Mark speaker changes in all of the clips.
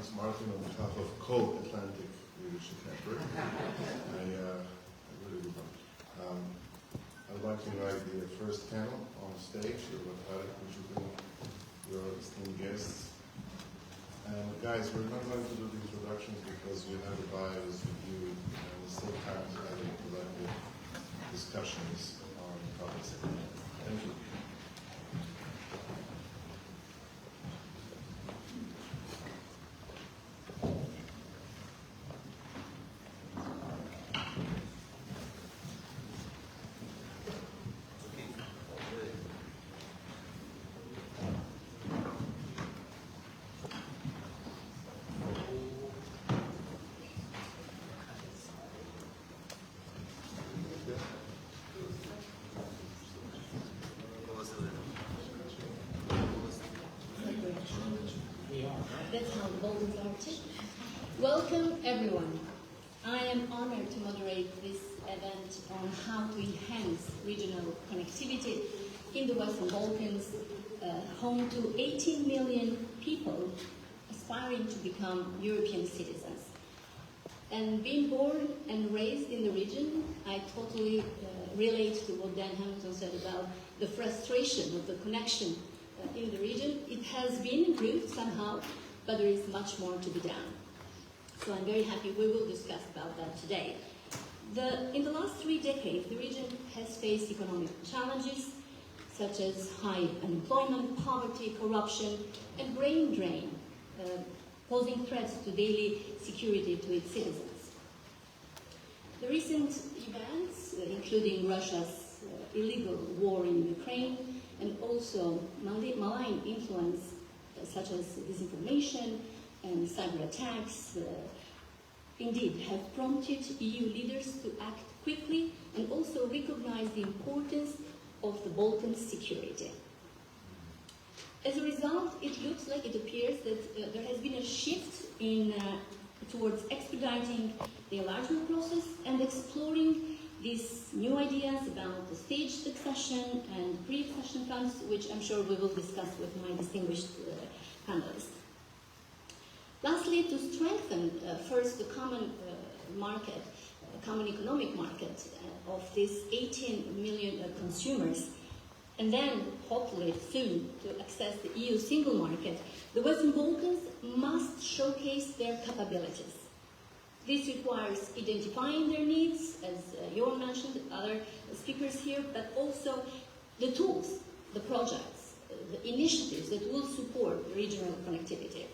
Speaker 1: Hans Martin on behalf of Co-Atlantic Leadership Network. I really would like. I'd like to invite the first panel on stage, your esteemed guests. And guys, we're not going to do the introductions because you have the bios with you, and it's still time to have a productive discussions on topics. Thank you.
Speaker 2: That's how the Balkans are too. Welcome everyone. I am honored to moderate this event on how to enhance regional connectivity in the Western Balkans, home to 18 million people aspiring to become European citizens. And being born and raised in the region, I totally relate to what Dan Hamilton said about the frustration of the connection in the region. It has been improved somehow, but there is much more to be done. So I'm very happy we will discuss about that today. In the last 3 decades, the region has faced economic challenges such as high unemployment, poverty, corruption, and brain drain, posing threats to daily security to its citizens. The recent events, including Russia's illegal war in Ukraine, and also malign influence such as disinformation and cyber attacks, indeed have prompted EU leaders to act quickly and also recognize the importance of the Balkans' security. As a result, it appears that there has been a shift towards expediting the enlargement process and exploring these new ideas about the staged accession and pre-accession funds, which I'm sure we will discuss with my distinguished panelists. Lastly, to strengthen first the common market, common economic market of these 18 million consumers, and then hopefully soon to access the EU single market, the Western Balkans must showcase their capabilities. This requires identifying their needs, as Johan mentioned, other speakers here, but also the tools, the projects, the initiatives that will support regional connectivity.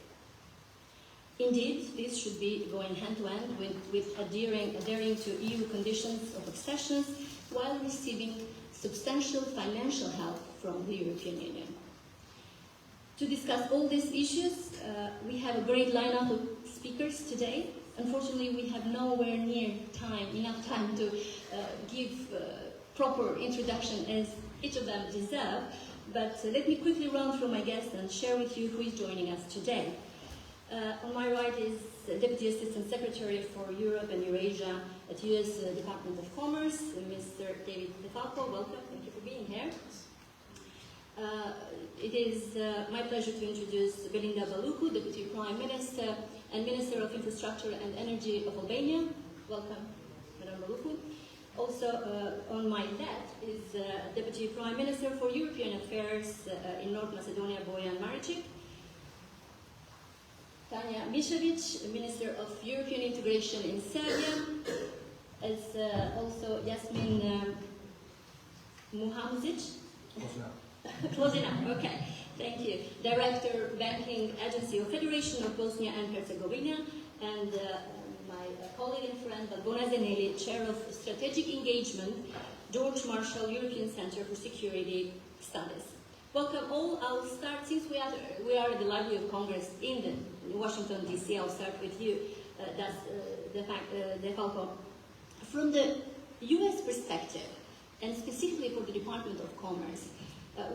Speaker 2: Indeed, this should be going hand-to-hand with adhering to EU conditions of accession while receiving substantial financial help from the European Union. To discuss all these issues, we have a great lineup of speakers today. Unfortunately, we have nowhere near enough time to give proper introduction as each of them deserve, but let me quickly run through my guests and share with you who is joining us today. On my right is Deputy Assistant Secretary for Europe and Eurasia at U.S. Department of Commerce, Mr. David DeFalco. Welcome, thank you for being here. It is my pleasure to introduce Belinda Baluku, Deputy Prime Minister and Minister of Infrastructure and Energy of Albania. Welcome, Madam Baluku. Also on my left is Deputy Prime Minister for European Affairs in North Macedonia, Bojan Maričić. Tanja Mišević, Minister of European Integration in Serbia, as also Jasmin Muhamuzic. Close enough, okay, thank you. Director, Banking Agency of Federation of Bosnia and Herzegovina, and my colleague and friend, Valbona Zeneli, Chair of Strategic Engagement, George Marshall European Center for Security Studies. Welcome all. I'll start, since we are at the Library of Congress in Washington, D.C., I'll start with you, DeFalco. From the U.S. perspective, and specifically for the Department of Commerce,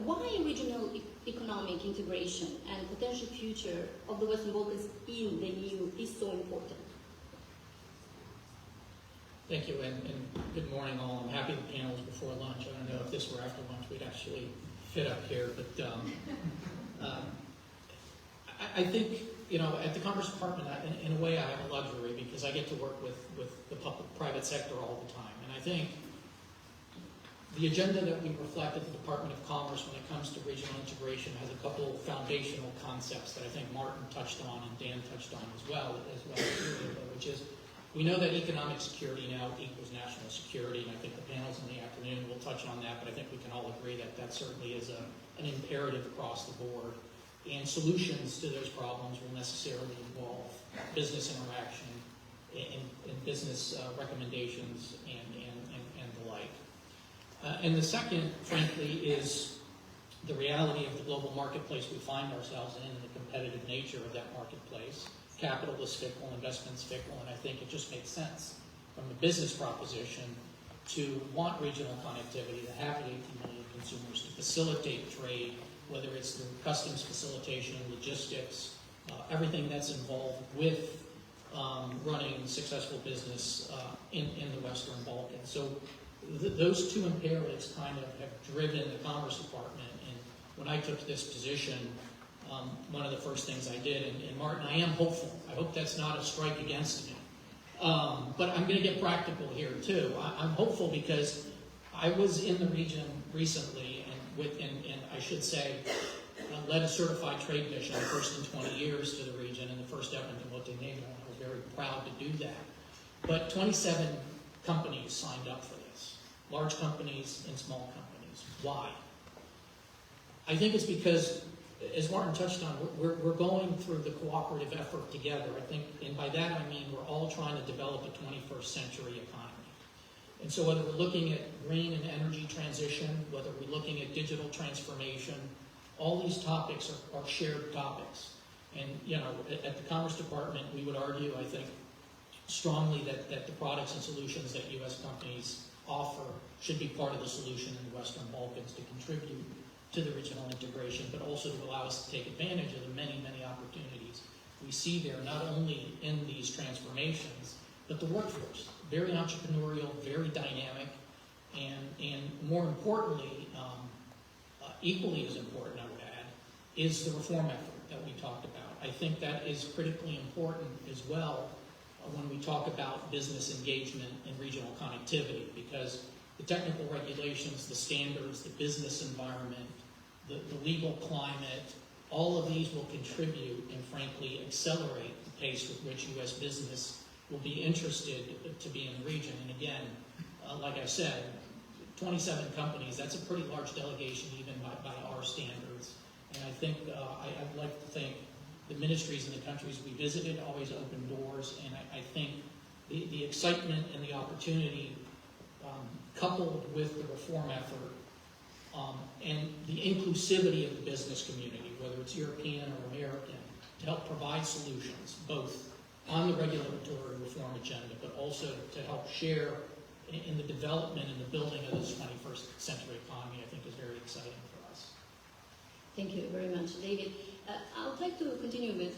Speaker 2: why regional economic integration and potential future of the Western Balkans in the EU is so important?
Speaker 3: Thank you, and good morning all. I'm happy the panel was before lunch. I don't know if this were after lunch, we'd actually fit up here, but I think, you know, at the Commerce Department, in a way I have a luxury because I get to work with the private sector all the time. And I think the agenda that we reflect at the Department of Commerce when it comes to regional integration has a couple of foundational concepts that I think Martin touched on and Dan touched on as well earlier, which is we know that economic security now equals national security, and I think the panels in the afternoon will touch on that, but I think we can all agree that that certainly is an imperative across the board. And solutions to those problems will necessarily involve business interaction and business recommendations and the like. And the second, frankly, is the reality of the global marketplace we find ourselves in and the competitive nature of that marketplace. Capital is fickle, investment's fickle, and I think it just makes sense from the business proposition to want regional connectivity, to have the 18 million consumers, to facilitate trade, whether it's through customs facilitation, logistics, everything that's involved with running successful business in the Western Balkans. So those two imperatives kind of have driven the Commerce Department. And when I took this position, one of the first things I did, and Martin, I am hopeful. I hope that's not a strike against me. But I'm going to get practical here too. I'm hopeful because I was in the region recently, and I should say, led a certified trade mission, the first in 20 years to the region, and the first ever in Montenegro. I was very proud to do that. But 27 companies signed up for this, large companies and small companies. Why? I think it's because, as Martin touched on, we're going through the cooperative effort together. I think, and by that I mean we're all trying to develop a 21st century economy. And so whether we're looking at green and energy transition, whether we're looking at digital transformation, all these topics are shared topics. And, you know, at the Commerce Department, we would argue, I think, strongly that the products and solutions that U.S. companies offer should be part of the solution in the Western Balkans to contribute to the regional integration, but also to allow us to take advantage of the many, many opportunities we see there, not only in these transformations, but the workforce. Very entrepreneurial, very dynamic, and more importantly, equally as important, I would add, is the reform effort that we talked about. I think that is critically important as well when we talk about business engagement and regional connectivity, because the technical regulations, the standards, the business environment, the legal climate, all of these will contribute and frankly accelerate the pace with which U.S. business will be interested to be in the region. And again, like I said, 27 companies, that's a pretty large delegation even by our standards. And I think, I'd like to think the ministries in the countries we visited always open doors, and I think the excitement and the opportunity coupled with the reform effort and the inclusivity of the business community, whether it's European or American, to help provide solutions, both on the regulatory reform agenda, but also to help share in the development and the building of this 21st century economy, I think is very exciting for us.
Speaker 2: Thank you very much, David. I would like to continue with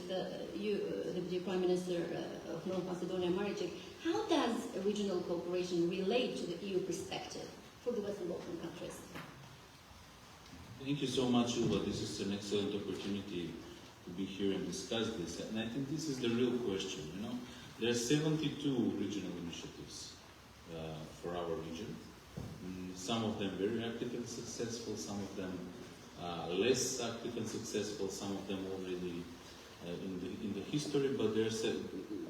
Speaker 2: you, Deputy Prime Minister of North Macedonia, Maricic. How does regional cooperation relate to the EU perspective for the Western Balkan countries?
Speaker 4: Thank you so much, Ulla. This is an excellent opportunity to be here and discuss this. And I think this is the real question. You know, there are 72 regional initiatives for our region. Some of them very active and successful, some of them less active and successful, some of them already in the history, but there's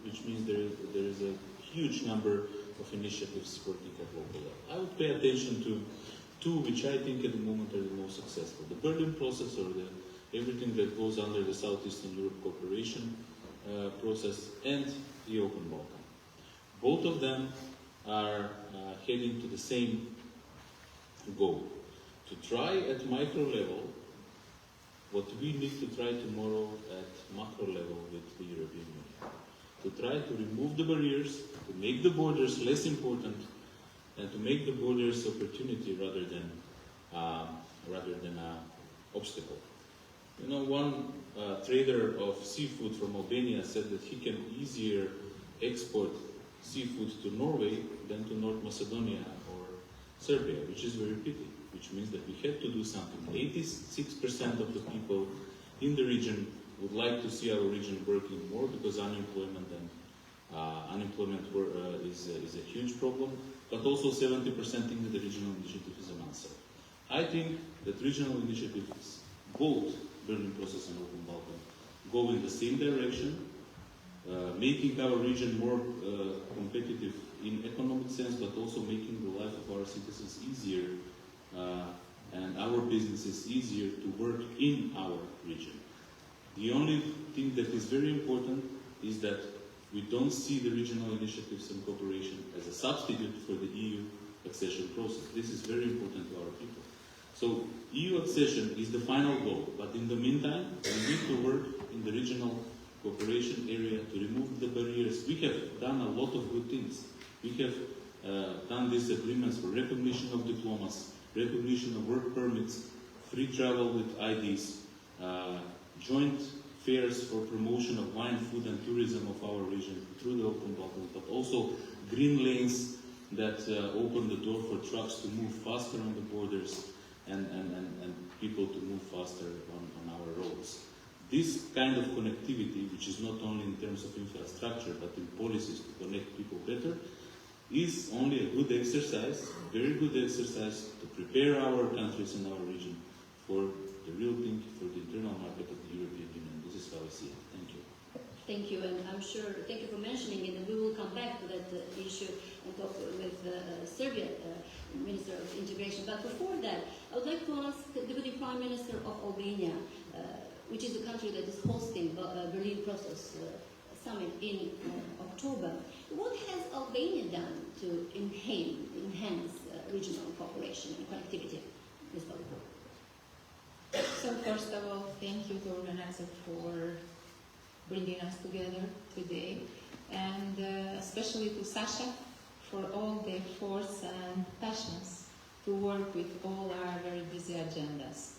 Speaker 4: which means there is a huge number of initiatives working at local level. I would pay attention to two which I think at the moment are the most successful. The Berlin process, or everything that goes under the Southeastern Europe cooperation process, and the Open Balkan. Both of them are heading to the same goal, to try at micro level what we need to try tomorrow at macro level with the European Union. To try to remove the barriers, to make the borders less important, and to make the borders opportunity rather than an obstacle. You know, one trader of seafood from Albania said that he can easier export seafood to Norway than to North Macedonia or Serbia, which is very pity, which means that we had to do something. 86% of the people in the region would like to see our region working more because unemployment is a huge problem, but also 70% think that the regional initiative is an answer. I think that regional initiatives, both Berlin Process and Open Balkan, go in the same direction, making our region more competitive in economic sense, but also making the life of our citizens easier and our businesses easier to work in our region. The only thing that is very important is that we don't see the regional initiatives and cooperation as a substitute for the EU accession process. This is very important to our people. So EU accession is the final goal, but in the meantime, we need to work in the regional cooperation area to remove the barriers. We have done a lot of good things. We have done these agreements for recognition of diplomas, recognition of work permits, free travel with IDs, joint fairs for promotion of wine, food and tourism of our region through the Open Balkans, but also green lanes that open the door for trucks to move faster on the borders and people to move faster on our roads. This kind of connectivity, which is not only in terms of infrastructure, but in policies to connect people better, is only a good exercise, very good exercise to prepare our countries and our region for the real thing, for the internal market of the European Union. This is how I see it. Thank you.
Speaker 2: Thank you, and I'm sure, thank you for mentioning it, and we will come back to that issue and talk with Serbia Minister of Integration. But before that, I would like to ask the Deputy Prime Minister of Albania, which is the country that is hosting Berlin Process Summit in October. What has Albania done to enhance regional cooperation and connectivity? Ms. Balko.
Speaker 5: So first of all, thank you to organizer for bringing us together today, and especially to Sasha for all the efforts and passions to work with all our very busy agendas.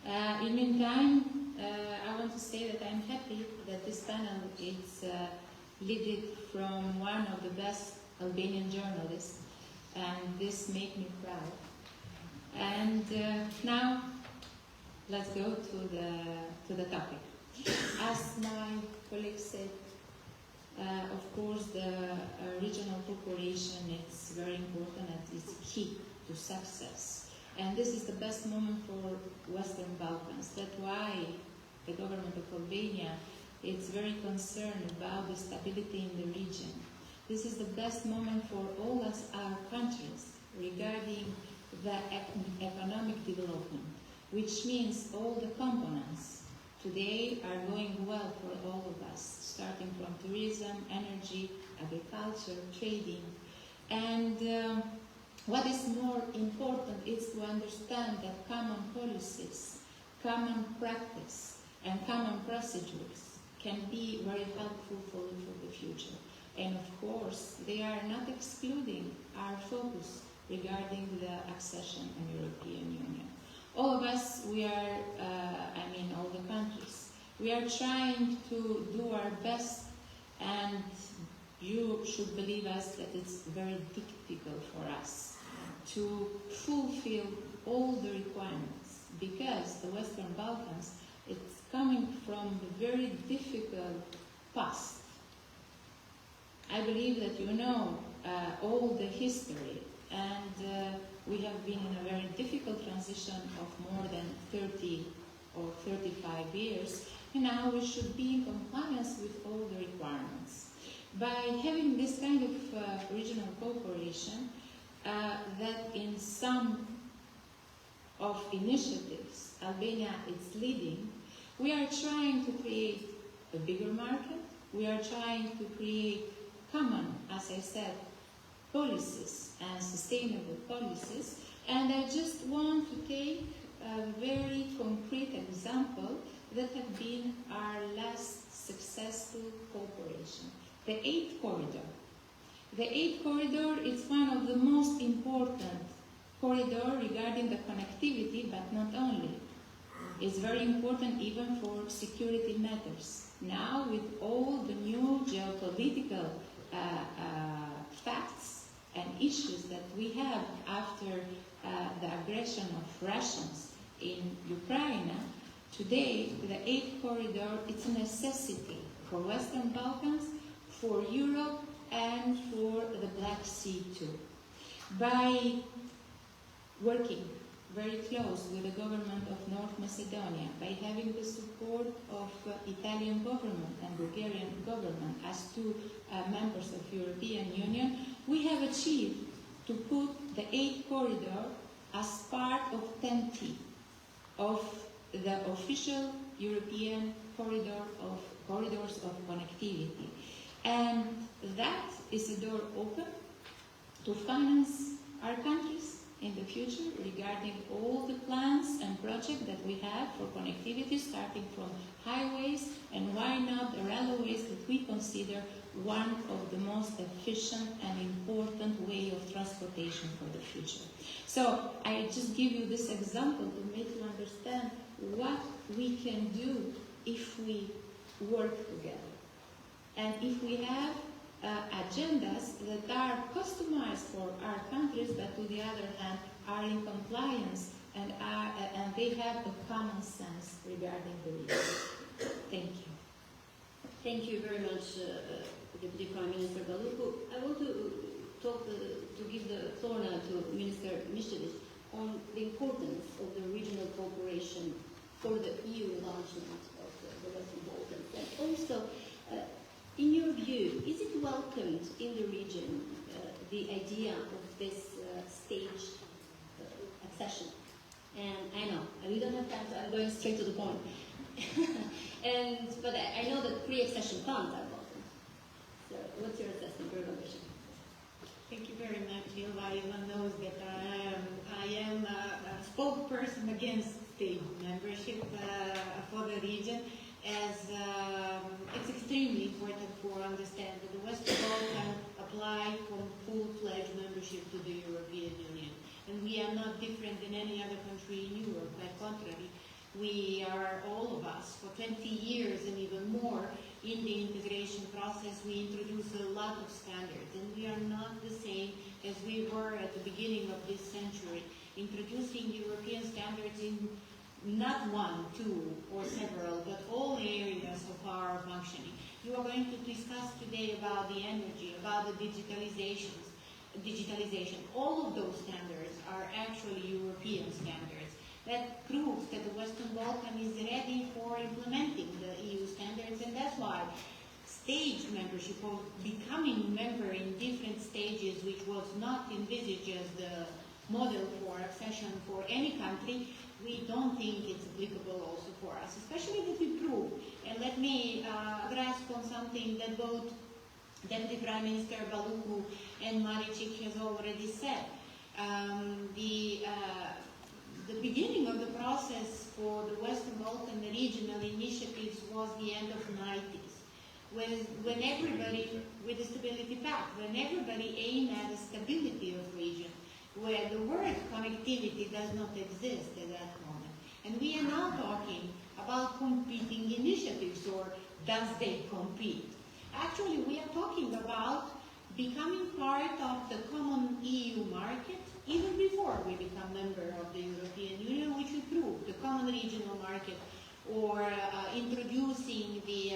Speaker 5: In the meantime, I want to say that I'm happy that this panel is led from one of the best Albanian journalists, and this makes me proud. And now, let's go to the topic. As my colleague said, of course, the regional cooperation is very important and it's key to success. And this is the best moment for Western Balkans. That's why the government of Albania is very concerned about the stability in the region. This is the best moment for all our countries regarding the economic development, which means all the components today are going well for all of us, starting from tourism, energy, agriculture, trading. And what is more important is to understand that common policies, common practice, and common procedures can be very helpful for the future. And of course, they are not excluding our focus regarding the accession in European Union. All of us, we are, all the countries, we are trying to do our best, and you should believe us that it's very difficult for us to fulfill all the requirements, because the Western Balkans, it's coming from the very difficult past. I believe that you know all the history, and we have been in a very difficult transition of more than 30 or 35 years, and now we should be in compliance with all the requirements. By having this kind of regional cooperation, that in some of initiatives Albania is leading, we are trying to create a bigger market, we are trying to create common, as I said, policies and sustainable policies, and I just want to take a very concrete example that have been our last successful cooperation, the 8th corridor. The 8th corridor is one of the most important corridors regarding the connectivity, but not only. It's very important even for security matters. Now, with all the new geopolitical facts and issues that we have after the aggression of Russians in Ukraine, Today, the 8th corridor, it's a necessity for Western Balkans, for Europe, and for the Black Sea too. By working very close with the government of North Macedonia, by having the support of Italian government and Bulgarian government as two members of European Union, we have achieved to put the 8th corridor as part of TEN-T, of the official European corridors of connectivity. And that is a door open to finance our countries in the future regarding all the plans and projects that we have for connectivity, starting from highways and why not the railways that we consider one of the most efficient and important way of transportation for the future. So I just give you this example to make you understand what we can do if we work together. And if we have agendas that are customized for our countries, but to the other hand are in compliance and they have a common sense regarding the region. Thank you.
Speaker 2: Thank you very much, Deputy Prime Minister Baluku. I want to give the floor now to Minister Miščević on the importance of the regional cooperation for the EU enlargement of the Western Balkans. And also, in your view, is it welcomed in the region, the idea of this staged accession? And I know, we don't have time, so I'm going straight to the point. But I know that pre-accession plans are welcome. So what's your assessment, your evaluation?
Speaker 6: Thank you very much, Ilva. Everyone knows that I am a spokesperson against state membership for the region, as it's extremely important for understand that the Western Balkans apply for full-fledged membership to the European Union. And we are not different than any other country in Europe. By contrary, we are, all of us, for 20 years and even more, in the integration process, we introduce a lot of standards. And we are not the same as we were at the beginning of this century, introducing European standards in not one, two, or several, but all areas of our functioning. You are going to discuss today about the energy, about the digitalization. All of those standards are actually European standards. That proves that the Western Balkan is ready for implementing the EU standards, and that's why stage membership, or becoming member in different stages, which was not envisaged as the model for accession for any country, we don't think it's applicable also for us, especially that we prove. And let me grasp on something that both Deputy Prime Minister Baluku and Maricic has already said. The beginning of the process for the Western Balkan regional initiatives was the end of the 90s, when everybody, with the Stability Pact, when everybody aimed at the stability of region, where the word connectivity does not exist at that moment. And we are now talking about competing initiatives, or does they compete? Actually, we are talking about becoming part of the common EU market, even before we become member of the European Union, which we proved, the common regional market, or introducing the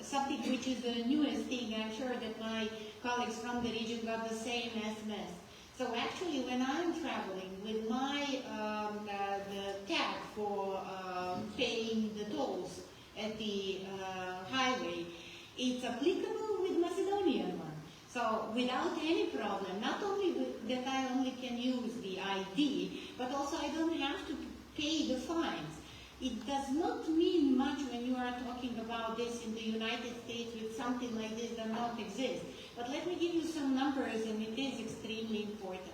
Speaker 6: something which is the newest thing. I'm sure that my colleagues from the region got the same SMS. So actually, when I'm traveling with my the tag for paying the tolls at the highway, it's applicable with Macedonian one. So without any problem, not only that I only can use the ID, but also I don't have to pay the fines. It does not mean much when you are talking about this in the United States with something like this does not exist. But let me give you some numbers, and it is extremely important.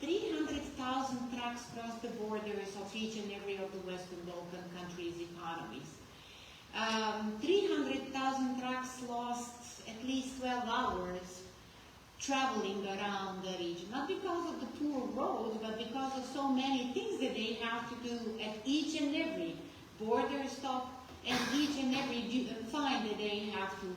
Speaker 6: 300,000 trucks cross the borders of each and every of the Western Balkan countries' economies. 300,000 trucks lost at least 12 hours traveling around the region, not because of the poor roads, but because of so many things that they have to do at each and every border stop and each and every fine that they have to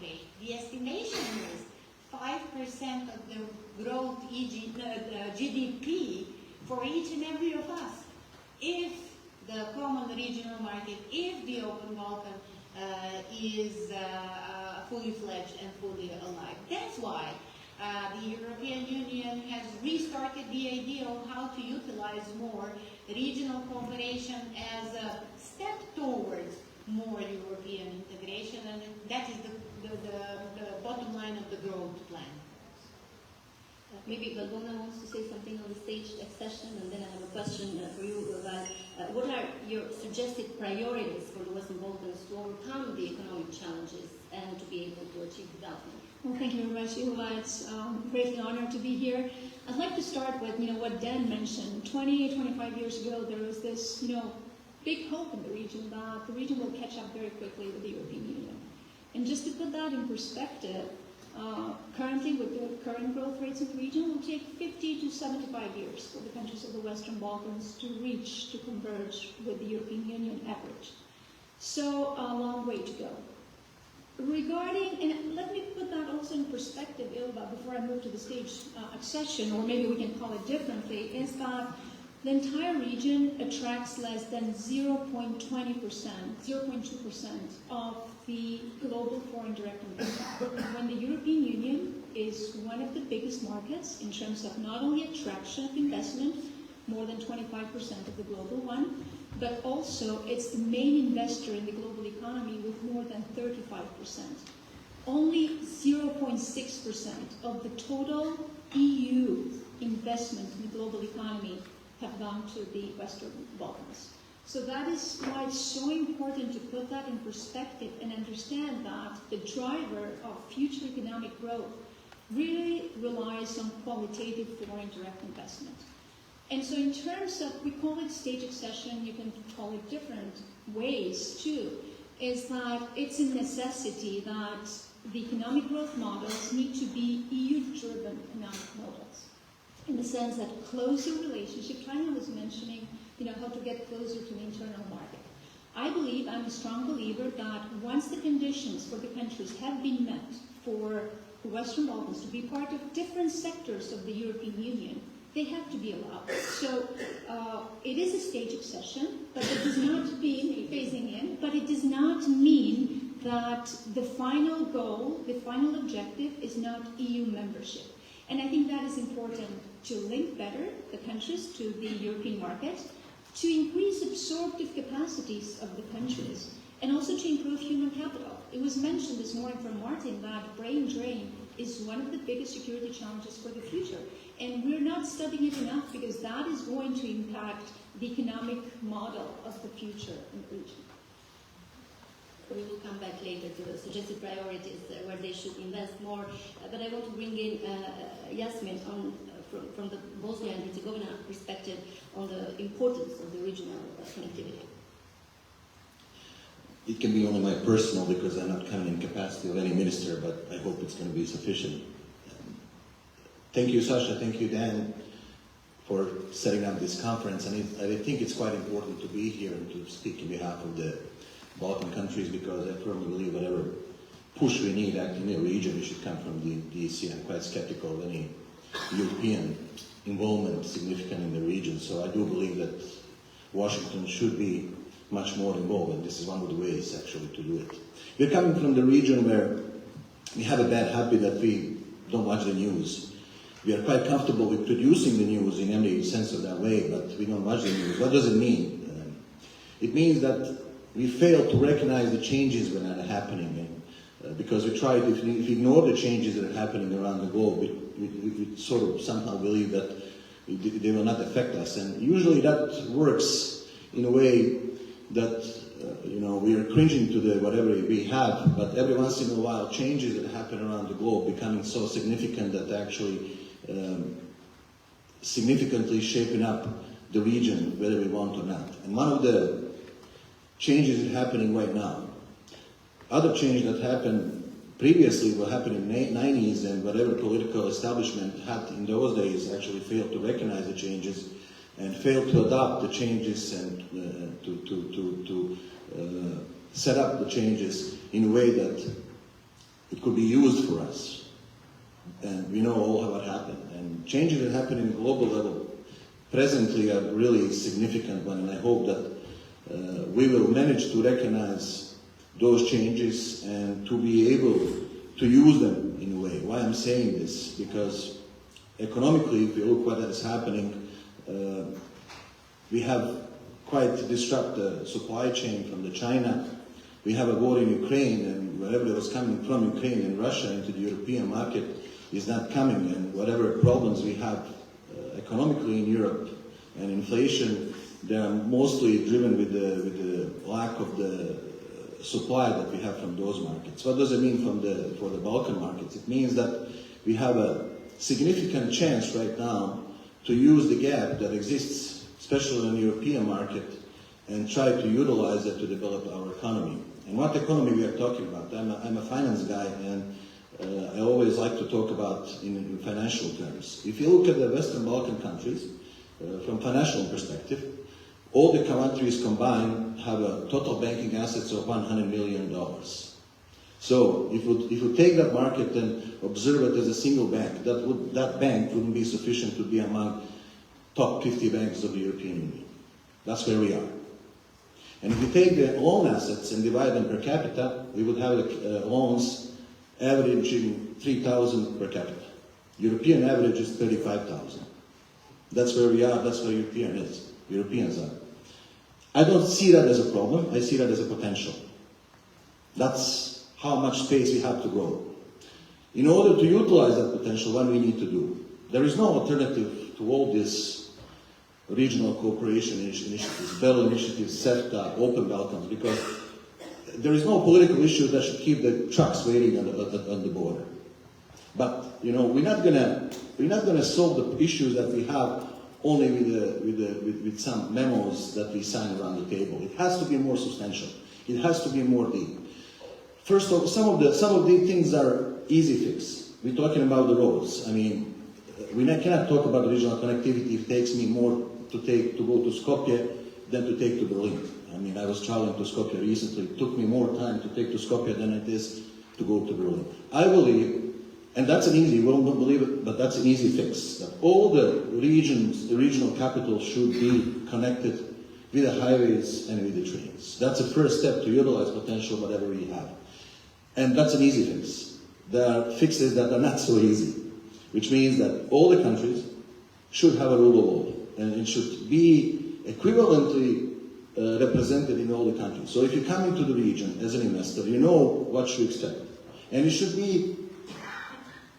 Speaker 6: pay. The estimation is 5% of the growth GDP for each and every of us. If the the regional market if the Open Balkan is fully fledged and fully alive. That's why the European Union has restarted the idea of how to utilize more regional cooperation as a step towards more European integration, and that is the bottom line of the growth plan.
Speaker 2: Maybe Valbona wants to say something on the staged accession, and then I have a question for you about what are your suggested priorities for the Western Balkans to overcome the economic challenges and to be able to achieve development?
Speaker 7: Well, thank you very much, Ilva. It's greatly honored to be here. I'd like to start with, what Dan mentioned. 25 years ago, there was this, big hope in the region that the region will catch up very quickly with the European Union. And just to put that in perspective, currently with the current growth rates in the region, it will take 50 to 75 years for the countries of the Western Balkans to converge with the European Union average. So a long way to go. Regarding, and let me put that also in perspective, Ilva, before I move to the stage accession, or maybe we can call it differently, is that the entire region attracts less than 0.20%, 0.2% of the global foreign direct investment. When the European Union is one of the biggest markets in terms of not only attraction of investment, more than 25% of the global one, but also it's the main investor in the global economy with more than 35%. Only 0.6% of the total EU investment in the global economy have gone to the Western Balkans. So that is why it's so important to put that in perspective and understand that the driver of future economic growth really relies on qualitative foreign direct investment. And so in terms of, we call it stage accession, you can call it different ways too, is that it's a necessity that the economic growth models need to be EU-driven economic models. In the sense that closer relationship, China was mentioning, how to get closer to the internal market. I believe, I'm a strong believer that once the conditions for the countries have been met for the Western Balkans to be part of different sectors of the European Union, they have to be allowed. So it is a stage accession, but it does not mean phasing in, but it does not mean that the final goal, the final objective is not EU membership. And I think that is important to link better the countries to the European market, to increase absorptive capacities of the countries, and also to improve human capital. It was mentioned this morning from Martin that brain drain is one of the biggest security challenges for the future. And we're not studying it enough because that is going to impact the economic model of the future in the region.
Speaker 2: We will come back later to the suggested priorities where they should invest more. But I want to bring in Yasmin on, from the Bosnia and Herzegovina perspective on the importance of the regional connectivity.
Speaker 8: It can be only my personal, because I'm not coming in capacity of any minister, but I hope it's going to be sufficient. Thank you, Sasha. Thank you, Dan, for setting up this conference. And I think it's quite important to be here and to speak on behalf of the Balkan countries, because I firmly believe whatever push we need acting in the region, it should come from the DEC. I'm quite skeptical of any European involvement significant in the region. So I do believe that Washington should be much more involved, and this is one of the ways actually to do it. We're coming from the region where we have a bad habit that we don't watch the news. We are quite comfortable with producing the news in any sense of that way, but we don't watch the news. What does it mean? It means that we fail to recognize the changes that are happening, and because we try to, if we ignore the changes that are happening around the globe, we sort of somehow believe that they will not affect us. And usually that works in a way that we are cringing to the whatever we have, but every once in a while changes that happen around the globe becoming so significant that actually significantly shaping up the region, whether we want or not. And one of the changes is happening right now. Other changes that happened previously were happening in the 90s, and whatever political establishment had in those days actually failed to recognize the changes and failed to adopt the changes and to set up the changes in a way that it could be used for us. And we know all what happened. And changes that happen in the global level presently are really significant one, and I hope that we will manage to recognize those changes and to be able to use them in a way. Why I'm saying this? Because economically, if you look what is happening, we have quite disrupted the supply chain from the China. We have a war in Ukraine, and whatever was coming from Ukraine and Russia into the European market is not coming, and whatever problems we have economically in Europe and inflation, they are mostly driven with the lack of the supply that we have from those markets. What does it mean for the Balkan markets? It means that we have a significant chance right now to use the gap that exists, especially in the European market, and try to utilize it to develop our economy. And what economy we are talking about? I'm a finance guy, and I always like to talk about in financial terms. If you look at the Western Balkan countries, from financial perspective, all the countries combined have a total banking assets of $100 million. So if you take that market and observe it as a single bank, that bank wouldn't be sufficient to be among top 50 banks of the European Union. That's where we are. And if you take the loan assets and divide them per capita, we would have loans averaging 3,000 per capita. European average is 35,000. That's where we are, that's where Europeans are. I don't see that as a problem, I see that as a potential. That's how much space we have to grow. In order to utilize that potential, what we need to do? There is no alternative to all these regional cooperation initiatives, BEL initiatives, CEFTA, Open Balkans, because there is no political issue that should keep the trucks waiting on the border. But we're not gonna solve the issues that we have only with some memos that we sign around the table. It has to be more substantial. It has to be more deep. First of all, some of the things are easy fix. We're talking about the roads. I mean, we cannot talk about regional connectivity if it takes me more to go to Skopje than to take to Berlin. I mean, I was traveling to Skopje recently. It took me more time to take to Skopje than it is to go to Berlin. I believe, and that's an easy, you won't believe it, but that's an easy fix, that all the regional capitals should be connected with the highways and with the trains. That's the first step to utilize potential whatever we have. And that's an easy fix. There are fixes that are not so easy, which means that all the countries should have a rule of law, and it should be equivalently represented in all the countries. So if you come into the region as an investor, you know what you expect. And it should be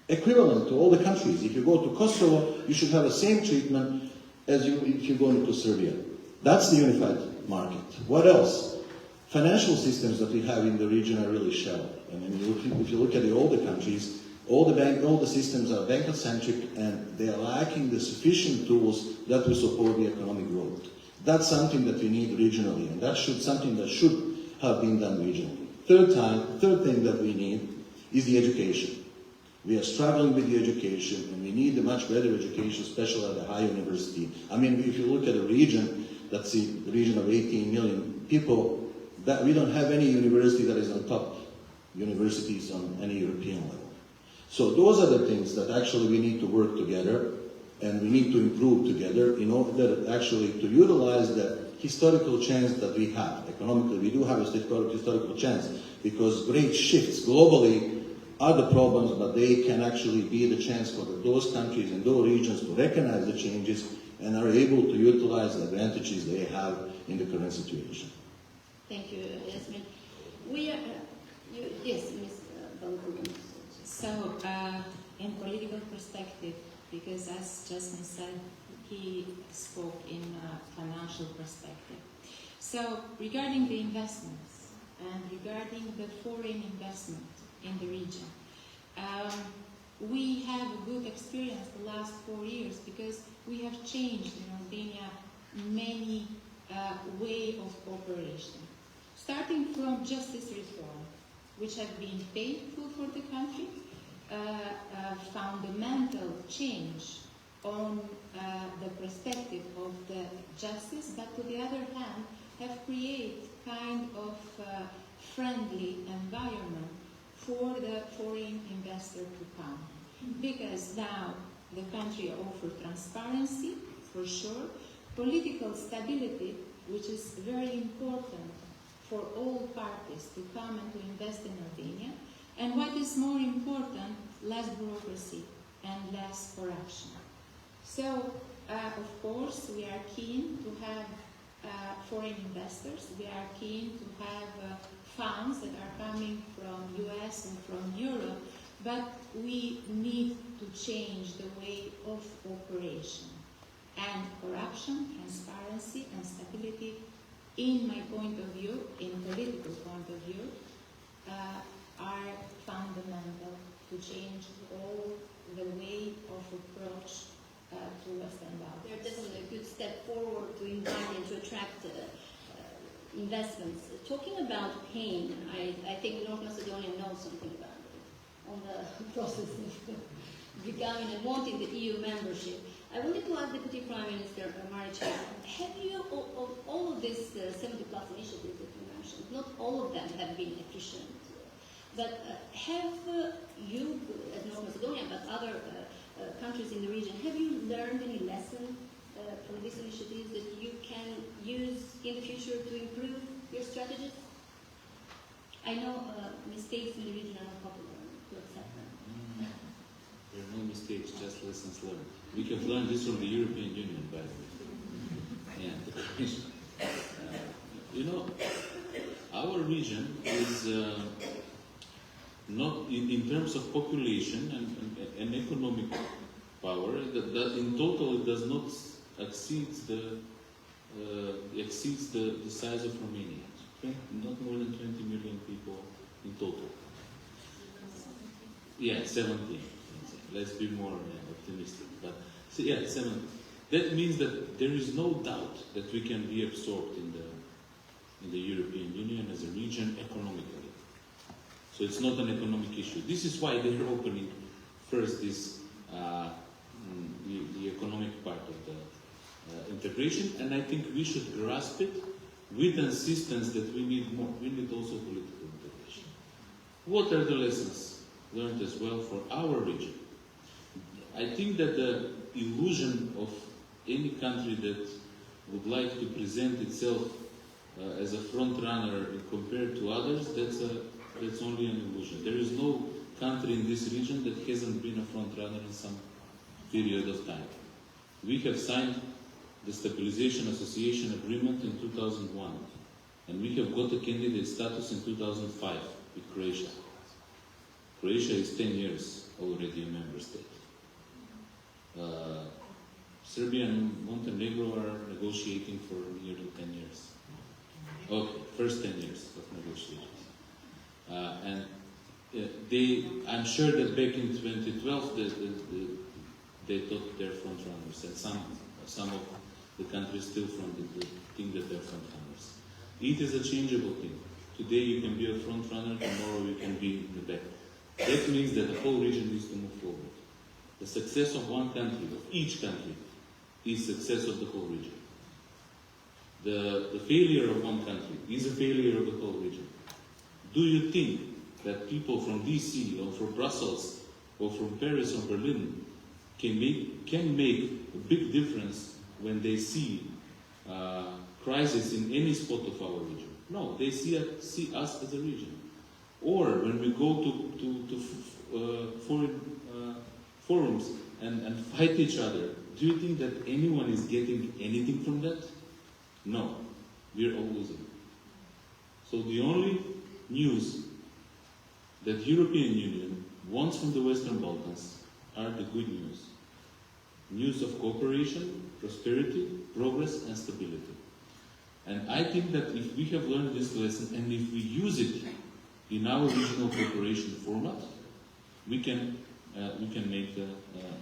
Speaker 8: equivalent to all the countries. If you go to Kosovo, you should have the same treatment as if you go into Serbia. That's the unified market. What else? Financial systems that we have in the region are really shallow. I mean, if you look at all the countries, all the systems are bank-centric, and they are lacking the sufficient tools that will support the economic growth. That's something that we need regionally, and that's something that should have been done regionally. Third thing that we need is the education. We are struggling with the education, and we need a much better education, especially at the high university. I mean, if you look at a region, that's the region of 18 million people, that we don't have any university that is on top universities on any European level. So those are the things that actually we need to work together, and we need to improve together in order actually to utilize the historical chance that we have. Economically, we do have a historical chance, because great shifts globally are the problems, but they can actually be the chance for those countries and those regions to recognize the changes and are able to utilize the advantages they have in the current situation.
Speaker 2: Thank you, Yasmin. Yes, Ms. Balgrugan.
Speaker 5: So, in political perspective, because as Jasmine said, he spoke in a financial perspective. So, regarding the investments and regarding the foreign investment in the region, we have a good experience the last 4 years, because we have changed in Albania many way of cooperation. Starting from justice reform, which have been painful for the country, a fundamental change on the perspective of the justice, but to the other hand, have created kind of friendly environment for the foreign investor to come. Because now the country offers transparency, for sure, political stability, which is very important for all parties to come and to invest in Albania. And what is more important, less bureaucracy and less corruption. So, of course, we are keen to have foreign investors. We are keen to have funds that are coming from US and from Europe, but we need to change the way of operation. And corruption, transparency, and stability, in my point of view, in political point of view, are fundamental to change all the way of approach to Western Balkans.
Speaker 2: They're definitely a good step forward to invite and to attract investments. Talking about pain, I think North Macedonia knows something about it on the process of becoming and wanting the EU membership. I wanted to ask Deputy Prime Minister Maric, have you, of all of these 70 plus initiatives that you mentioned, not all of them have been efficient, but have you, as North Macedonia, but other countries in the region, have you learned any lesson from these initiatives that you can use in the future to improve your strategies? I know mistakes in the region are not popular to accept them.
Speaker 4: There are no mistakes, just lessons learned. We have learned this from the European Union, by the way. And the Commission. You know, our region is not, in terms of population and economic power, that in total it does not exceeds the size of Romania. Not more than 20 million people in total. Yeah, 17. Let's be more optimistic. But so yeah, 17. That means that there is no doubt that we can be absorbed in the European Union as a region economically. So it's not an economic issue. This is why they are opening first this the economic part of the integration, and I think we should grasp it with insistence that we need more. We need also political integration. What are the lessons learned as well for our region? I think that the illusion of any country that would like to present itself as a front runner compared to others, that's only an illusion. There is no country in this region that hasn't been a front runner in some period of time. We have signed the Stabilization Association Agreement in 2001, and we have got a candidate status in 2005 with Croatia. Croatia is 10 years already a member state. Serbia and Montenegro are negotiating for nearly 10 years. Okay, first 10 years of negotiations. I'm sure that back in 2012 they thought they're front runners, and some of the countries still think that they're front runners. It is a changeable thing. Today you can be a front runner, tomorrow you can be in the back. That means that the whole region needs to move forward. The success of one country, of each country, is success of the whole region. The failure of one country is a failure of the whole region. Do you think that people from DC or from Brussels or from Paris or Berlin can make a big difference when they see crisis in any spot of our region? No, they see us as a region. Or when we go to foreign forums and fight each other, do you think that anyone is getting anything from that? No, we're all losing. So the only news that European Union wants from the Western Balkans are the good news. News of cooperation, prosperity, progress, and stability. And I think that if we have learned this lesson and if we use it in our regional cooperation format, we can make a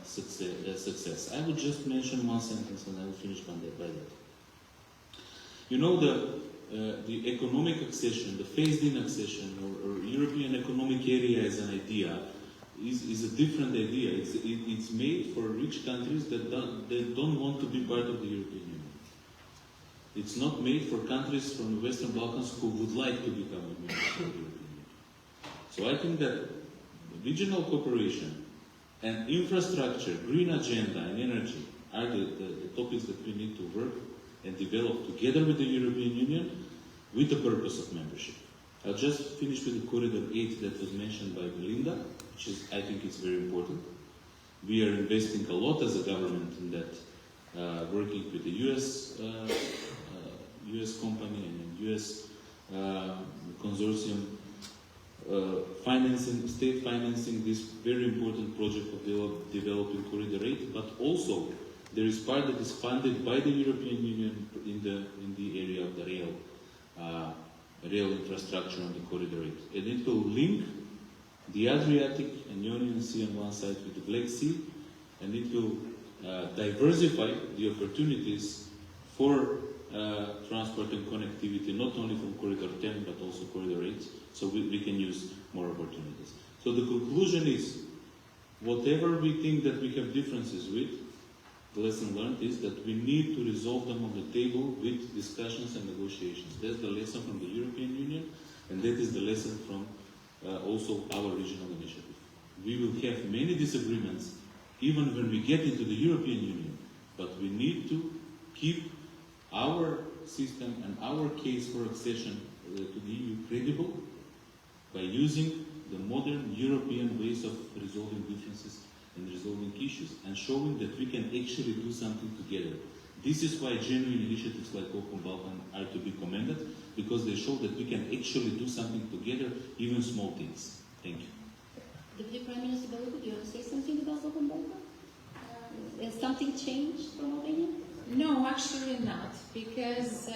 Speaker 4: success. I would just mention one sentence and I will finish by that. You know, the economic accession, the phased-in accession, or European Economic Area as an idea, is a different idea. It's made for rich countries that don't want to be part of the European Union. It's not made for countries from the Western Balkans who would like to become a member of the European Union. So I think that regional cooperation and infrastructure, green agenda and energy are the topics that we need to work and developed together with the European Union with the purpose of membership. I'll just finish with the Corridor 8 that was mentioned by Belinda, which is, I think it's very important. We are investing a lot as a government in that, working with the US company and US consortium, state financing this very important project of developing Corridor 8, but also there is part that is funded by the European Union in the area of the rail infrastructure on the Corridor 8. And it will link the Adriatic and Ionian Sea on one side with the Black Sea, and it will diversify the opportunities for transport and connectivity, not only from Corridor 10, but also Corridor 8, so we can use more opportunities. So the conclusion is, whatever we think that we have differences with, the lesson learned is that we need to resolve them on the table with discussions and negotiations. That's the lesson from the European Union, and that is the lesson from also our regional initiative. We will have many disagreements even when we get into the European Union, but we need to keep our system and our case for accession to the EU credible by using the modern European ways of resolving differences and resolving issues, and showing that we can actually do something together. This is why genuine initiatives like Open Balkan are to be commended, because they show that we can actually do something together, even small things. Thank you.
Speaker 2: Deputy Prime Minister Beluga, do you want to say something about Open Balkan? Has something changed from Albania?
Speaker 5: No, actually not, because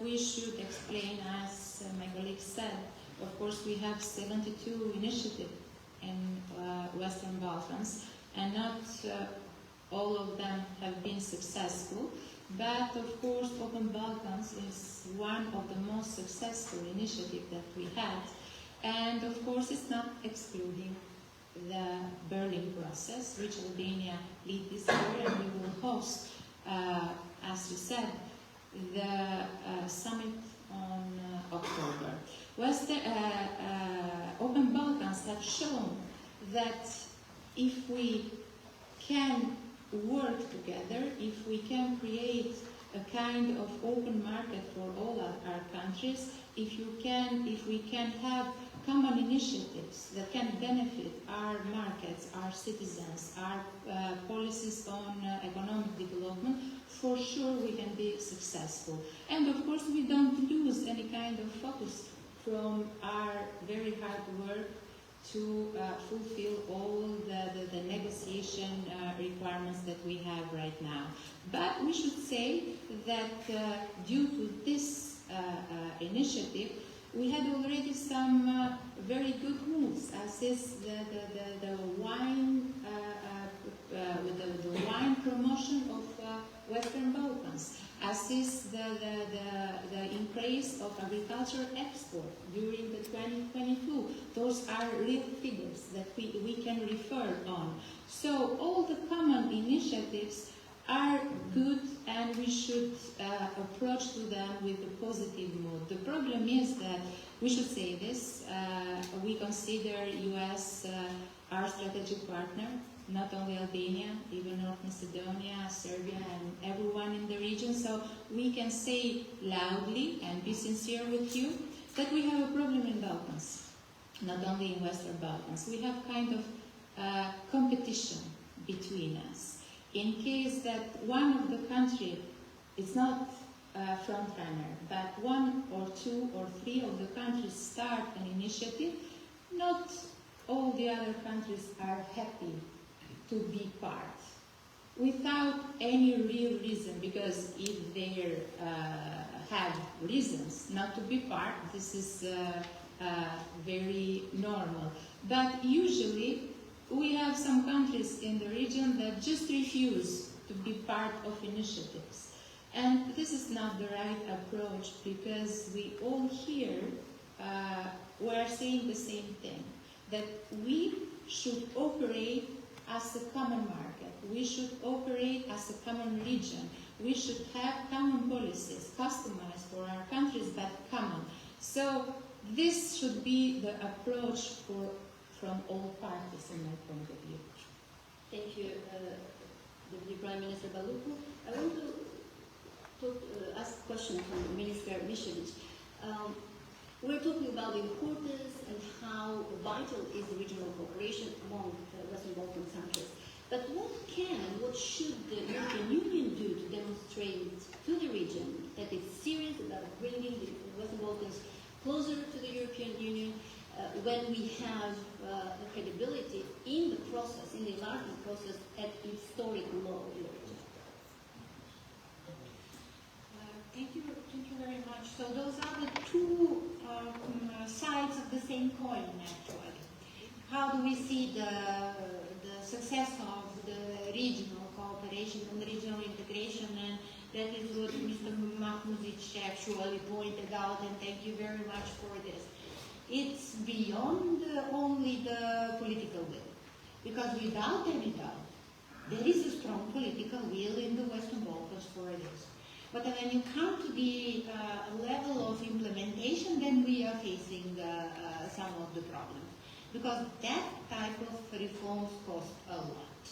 Speaker 5: we should explain, as my colleague said, of course we have 72 initiatives in Western Balkans, and not all of them have been successful, but of course Open Balkans is one of the most successful initiatives that we had, and of course it's not excluding the Berlin process, which Albania lead this year, and we will host, as you said, the summit on October. Open Balkans have shown that if we can work together, if we can create a kind of open market for all our countries, if we can have common initiatives that can benefit our markets, our citizens, our policies on economic development, for sure we can be successful. And of course we don't lose any kind of focus from our very hard work to fulfill all the negotiation requirements that we have right now. But we should say that due to this initiative, we had already some very good moves, as is the wine the wine promotion of Western Balkans, as is the increase of agricultural export during the 2022. Those are real figures that we can refer on. So all the common initiatives are good, and we should approach to them with a positive mood. The problem is that, we should say this, we consider US our strategic partner, not only Albania, even North Macedonia, Serbia, and everyone in the region. So we can say loudly and be sincere with you that we have a problem in Balkans, not only in Western Balkans. We have kind of competition between us. In case that one of the countries is not a front runner, but one or two or three of the countries start an initiative, not all the other countries are happy to be part, without any real reason, because if they have reasons not to be part, this is very normal. But usually, we have some countries in the region that just refuse to be part of initiatives. And this is not the right approach, because we all here, we are saying the same thing, that we should operate as a common market. We should operate as a common region. We should have common policies, customized for our countries, but common. So this should be the approach from all parties, in my point of view.
Speaker 2: Thank you, Deputy Prime Minister Baluku. I want to ask a question from Minister Mishevich. We're talking about the importance and how vital is the regional cooperation among the Western Balkan countries. But what should the European Union do to demonstrate to the region that it's serious about bringing the Western Balkans closer to the European Union when we have the credibility in the process, in the enlargement process, at historic low in the region?
Speaker 6: Thank you very much. So those are the two sides of the same coin, actually. How do we see the success of the regional cooperation and regional integration? And that is what Mr. Mahmuzic actually pointed out, and thank you very much for this. It's beyond only the political will, because without any doubt, there is a strong political will in the Western Balkans for this. But when you come to the level of implementation, then we are facing some of the problems. Because that type of reforms cost a lot.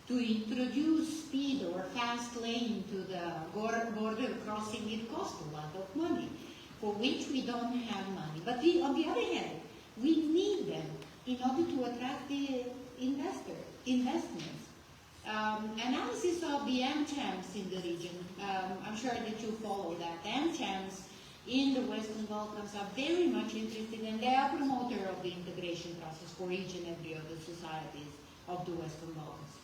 Speaker 6: To introduce speed or fast lane to the border crossing, it costs a lot of money, for which we don't have money. But on the other hand, we need them in order to attract the investments. Analysis of the AmChams in the region, I'm sure that you follow that. AmChams in the Western Balkans are very much interested, and they are promoter of the integration process for each and every of the societies of the Western Balkans.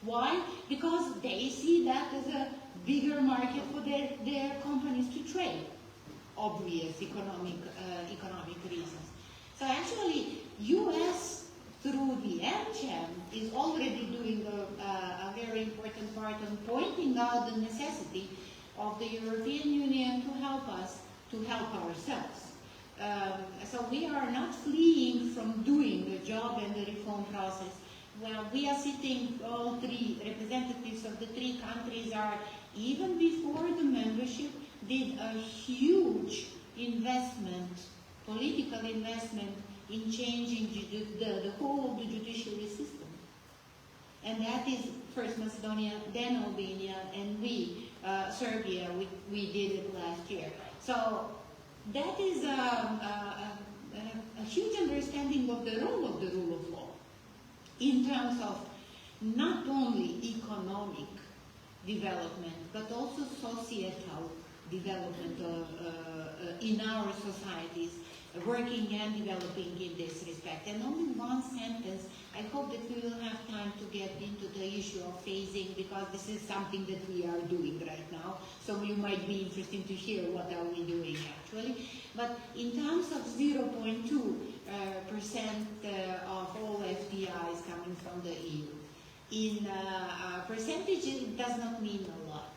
Speaker 6: Why? Because they see that as a bigger market for their companies to trade. Obvious economic reasons. So actually, U.S. through the AmCham is already doing a very important part on pointing out the necessity of the European Union to help us to help ourselves. So we are not fleeing from doing the job and the reform process. Well, we are sitting, all three representatives of the three countries are, even before the membership, did a huge investment, political investment, in changing the whole of the judiciary system. And that is first Macedonia, then Albania, and we, Serbia, we did it last year. So that is a huge understanding of the role of law in terms of not only economic development, but also societal development in our societies, working and developing in this respect. And only one sentence, I hope that we will have time to get into the issue of phasing, because this is something that we are doing right now. So you might be interested to hear what are we doing actually. But in terms of 0.2% of all FDIs coming from the EU, in percentage it does not mean a lot.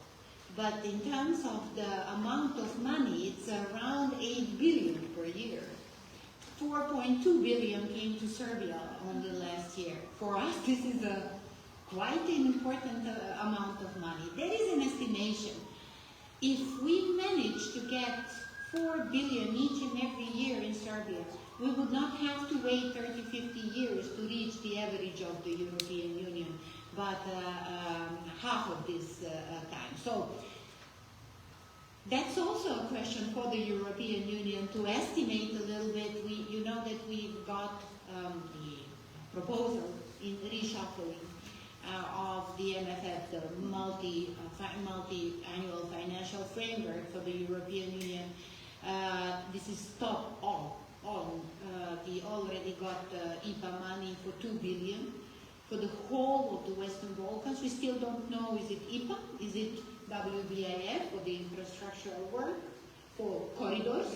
Speaker 6: But in terms of the amount of money, it's around 8 billion per year. 4.2 billion came to Serbia only last year. For us, this is quite an important amount of money. There is an estimation. If we manage to get 4 billion each and every year in Serbia, we would not have to wait 30, 50 years to reach the average of the European Union, but half of this time. So that's also a question for the European Union to estimate a little bit. You know that we've got the proposal in reshuffling of the MFF, the multi-annual financial framework for the European Union. This is top on. We already got IPA money for 2 billion for the whole of the Western Balkans. We still don't know, is it IPA, is it WBIF for the infrastructural work, for corridors,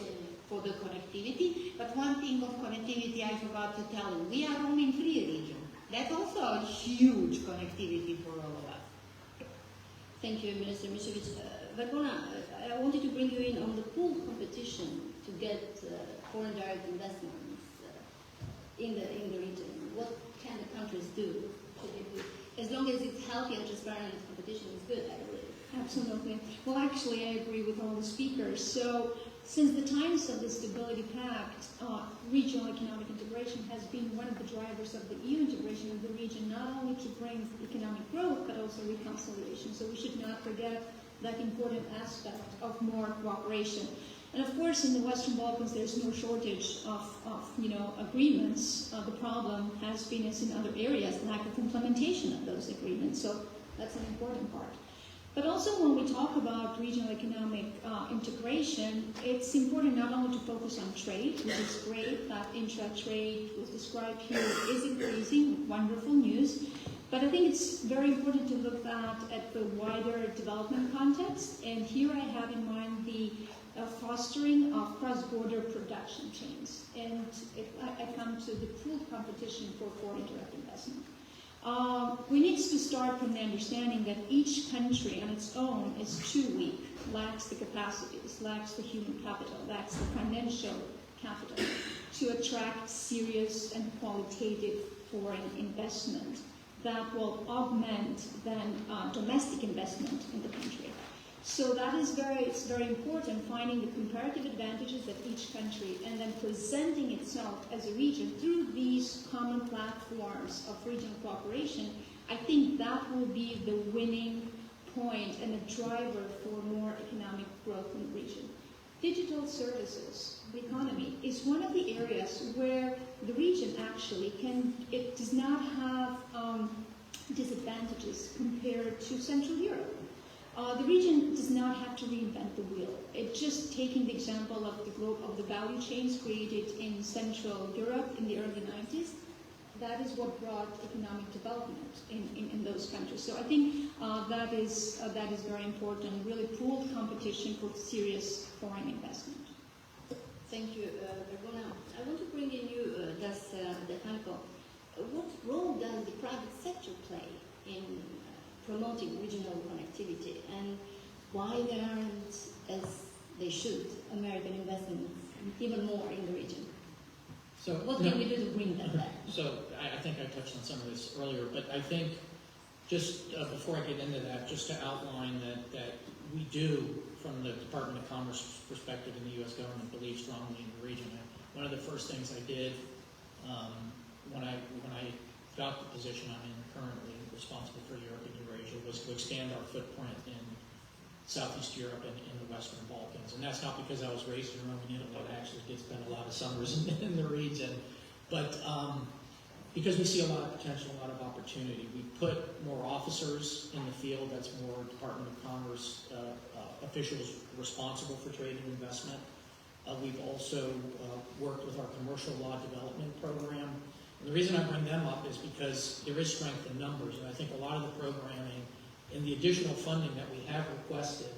Speaker 6: for the connectivity. But one thing of connectivity I forgot to tell you, we are roaming-free region. That's also a huge connectivity for all of us.
Speaker 2: Thank you, Minister Mishevich. Vergona, I wanted to bring you in on the pool competition to get foreign direct investments in the region. What can the countries do? As long as it's healthy and transparent competition is good, I believe.
Speaker 7: Absolutely. Well, actually, I agree with all the speakers. So, since the times of the Stability Pact, regional economic integration has been one of the drivers of the EU integration of the region, not only to bring economic growth, but also reconciliation. So we should not forget that important aspect of more cooperation. And of course, in the Western Balkans, there's no shortage of agreements. The problem has been, as in other areas, lack of implementation of those agreements. So that's an important part. But also when we talk about regional economic integration, it's important not only to focus on trade, which is great, that intra-trade was described here is increasing, wonderful news, but I think it's very important to look at the wider development context, and here I have in mind the fostering of cross-border production chains, and I come to the pooled competition for foreign direct investment. We need to start from the understanding that each country on its own is too weak, lacks the capacities, lacks the human capital, lacks the financial capital to attract serious and qualitative foreign investment that will augment then domestic investment in the country. So that is it's very important, finding the comparative advantages of each country and then presenting itself as a region through these common platforms of regional cooperation. I think that will be the winning point and a driver for more economic growth in the region. Digital services, the economy, is one of the areas where the region actually it does not have disadvantages compared to Central Europe. The region does not have to reinvent the wheel. It's just taking the example of the value chains created in Central Europe in the early 90s. That is what brought economic development in those countries. So I think that is very important, really pooled competition for serious foreign investment.
Speaker 2: Thank you, Vergona. I want to bring in you, Das Dehanko. What role does the private sector play in promoting regional connectivity, and why there aren't, as they should, American investments even more in the region?
Speaker 3: So
Speaker 2: what can we do to bring that back?
Speaker 3: So I think I touched on some of this earlier, but I think just before I get into that, just to outline that we do, from the Department of Commerce perspective in the U.S. government, believe strongly in the region. One of the first things I did when I got the position I'm in currently, responsible for Europe and Eurasia, was to expand our footprint in Southeast Europe and in the Western Balkans. And that's not because I was raised in Rome and Italy. I actually did spend a lot of summers in the region. But because we see a lot of potential, a lot of opportunity. We put more officers in the field. That's more Department of Commerce officials responsible for trade and investment. We've also worked with our commercial law development program. And the reason I bring them up is because there is strength in numbers, and I think a lot of the programming and the additional funding that we have requested,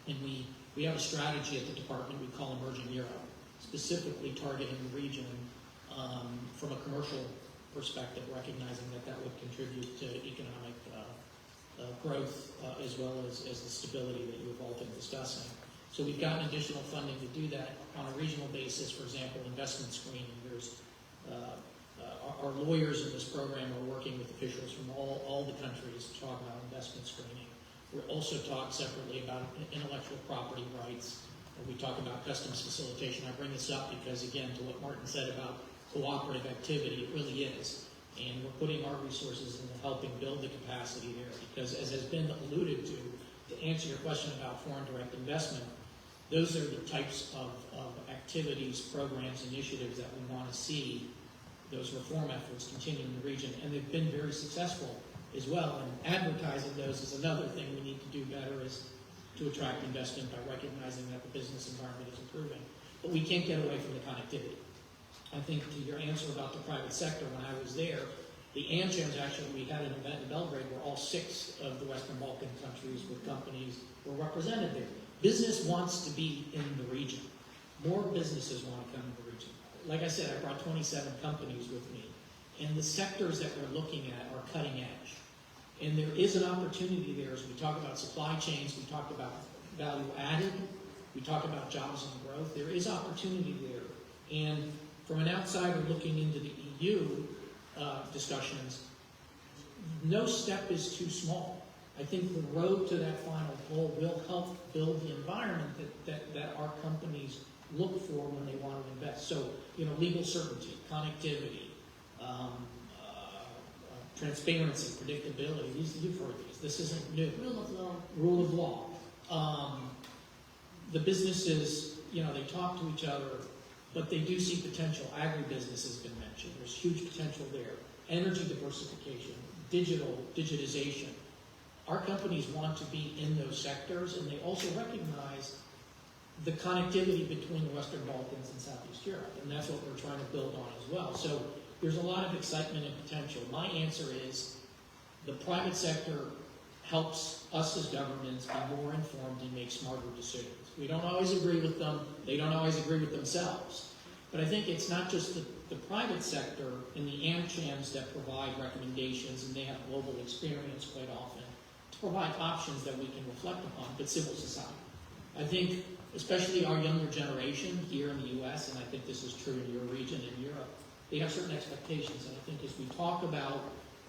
Speaker 3: and we have a strategy at the department we call Emerging Europe, specifically targeting the region from a commercial perspective, recognizing that would contribute to economic growth as well as the stability that you've all been discussing. So we've gotten additional funding to do that on a regional basis. For example, investment screening. There's our lawyers in this program are working with officials from all the countries to talk about investment screening. We're also talk separately about intellectual property rights. We talk about customs facilitation. I bring this up because, again, to what Martin said about cooperative activity, it really is. And we're putting our resources into helping build the capacity there because, as has been alluded to answer your question about foreign direct investment, those are the types of activities, programs, initiatives that we want to see those reform efforts continue in the region, and they've been very successful as well. And advertising those is another thing we need to do better, is to attract investment by recognizing that the business environment is improving. But we can't get away from the connectivity. I think to your answer about the private sector, when I was there, the AmChams, actually, we had an event in Belgrade where all 6 of the Western Balkan countries with companies were represented there. Business wants to be in the region. More businesses want to come to the region. Like I said, I brought 27 companies with me, and the sectors that we're looking at are cutting edge. And there is an opportunity there as we talk about supply chains, we talk about value added, we talk about jobs and growth. There is opportunity there. And from an outsider looking into the EU discussions, no step is too small. I think the road to that final goal will help build the environment that our companies look for when they want to invest. So, legal certainty, connectivity, transparency, predictability. You've heard these. This isn't new.
Speaker 2: Rule of law.
Speaker 3: Rule of law. The businesses, they talk to each other, but they do see potential. Agribusiness has been mentioned. There's huge potential there. Energy diversification, digitization. Our companies want to be in those sectors, and they also recognize the connectivity between the Western Balkans and Southeast Europe, and that's what we're trying to build on as well. So there's a lot of excitement and potential. My answer is the private sector helps us as governments be more informed and make smarter decisions. We don't always agree with them. They don't always agree with themselves. But I think it's not just the private sector and the AmChams that provide recommendations, and they have global experience quite often, to provide options that we can reflect upon, but civil society. I think especially our younger generation here in the U.S., and I think this is true in your region and Europe, they have certain expectations. And I think as we talk about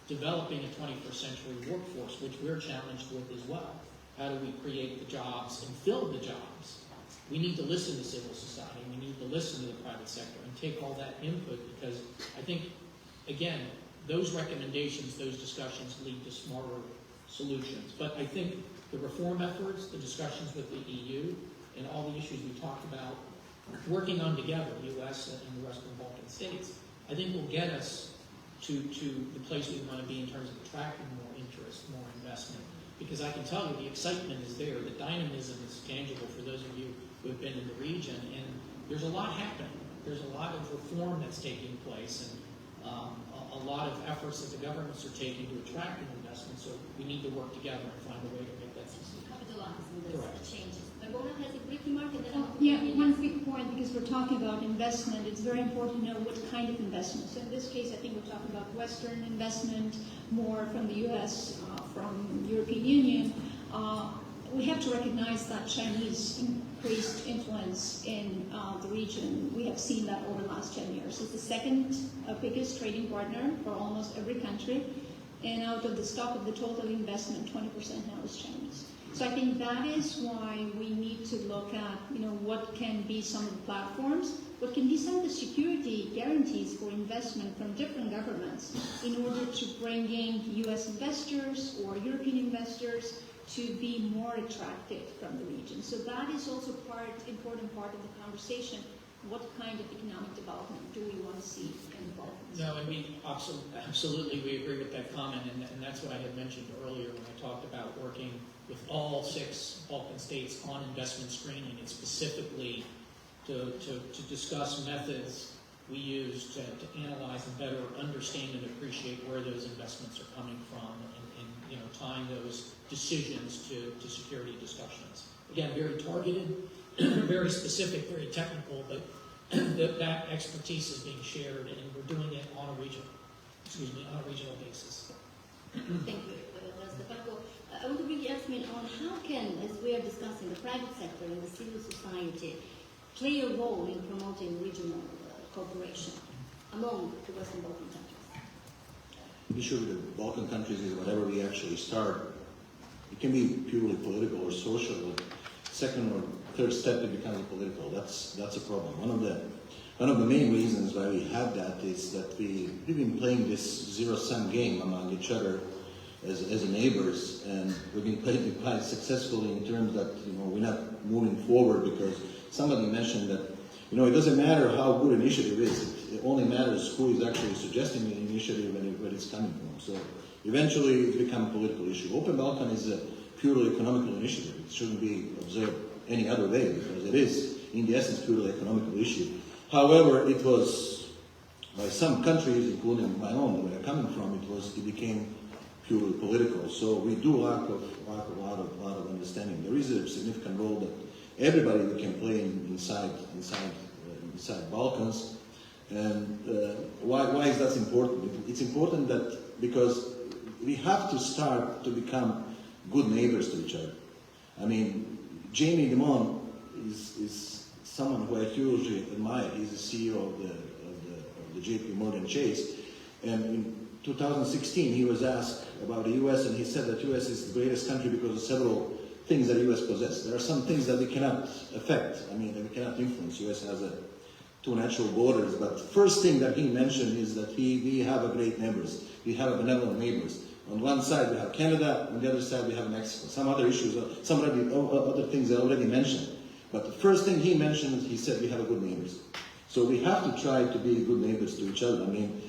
Speaker 3: developing a 21st century workforce, which we're challenged with as well, how do we create the jobs and fill the jobs? We need to listen to civil society. We need to listen to the private sector and take all that input, because I think, again, those recommendations, those discussions lead to smarter solutions. But I think the reform efforts, the discussions with the EU, and all the issues we talked about, working on together, the U.S. and the Western Balkan states, I think will get us to the place we want to be in terms of attracting more interest, more investment. Because I can tell you the excitement is there, the dynamism is tangible for those of you who have been in the region, and there's a lot happening. There's a lot of reform that's taking place, and a lot of efforts that the governments are taking to attract investment. So we need to work together and find a way to make that succeed.
Speaker 2: Capitalize on those
Speaker 3: Correct.
Speaker 2: changes. Barbona has a brief remark, and then I'll
Speaker 7: Yeah, one quick point, because we're talking about investment. It's very important to know what kind of investment. So in this case, I think we're talking about Western investment, more from the U.S., from the European Union. We have to recognize that Chinese increased influence in the region. We have seen that over the last 10 years. It's the second biggest trading partner for almost every country. And out of the stock of the total investment, 20% now is Chinese. So I think that is why we need to look at, what can be some of the platforms, what can be some of the security guarantees for investment from different governments in order to bring in U.S. investors or European investors to be more attractive from the region. So that is also important part of the conversation. What kind of economic development do we want to see in the Balkans?
Speaker 3: No, and we absolutely we agree with that comment, and that's what I had mentioned earlier when I talked about working with all 6 Balkan states on investment screening, and specifically to discuss methods we use to analyze and better understand and appreciate where those investments are coming from, and tying those decisions to security discussions. Again, very targeted, very specific, very technical, but that expertise is being shared, and we're doing it on a regional basis.
Speaker 2: Thank you, Stefano. I want to bring Yasmin on how can, as we are discussing, the private sector and the civil society play a role in promoting regional cooperation among the Western Balkan countries?
Speaker 8: The issue with the Balkan countries is whenever we actually start, it can be purely political or social. Second or third step, it becomes political. That's a problem. One of the main reasons why we have that is that we've been playing this zero-sum game among each other as neighbors, and we've been playing it quite successfully in terms that we're not moving forward, because somebody mentioned that it doesn't matter how good an initiative is. It only matters who is actually suggesting the initiative and where it's coming from. So eventually it becomes a political issue. Open Balkan is a purely economical initiative. It shouldn't be observed any other way, because it is, in the essence, purely economical issue. However, it was, by some countries, including my own, where I'm coming from, it became purely political. So we do lack a lot of understanding. There is a significant role that everybody can play inside Balkans. And why is that important? It's important that because we have to start to become good neighbors to each other. I mean, Jamie Dimon is someone who I hugely admire. He's the CEO of the JP Morgan Chase. And in 2016, he was asked about the U.S., and he said that U.S. is the greatest country because of several things that the U.S. possesses. There are some things that we cannot affect, that we cannot influence. U.S. has 2 natural borders, but the first thing that he mentioned is that we have a great neighbors. We have benevolent neighbors. On one side we have Canada, on the other side we have Mexico. Some other issues, some other things I already mentioned. But the first thing he mentioned, he said we have good neighbors. So we have to try to be good neighbors to each other. I mean,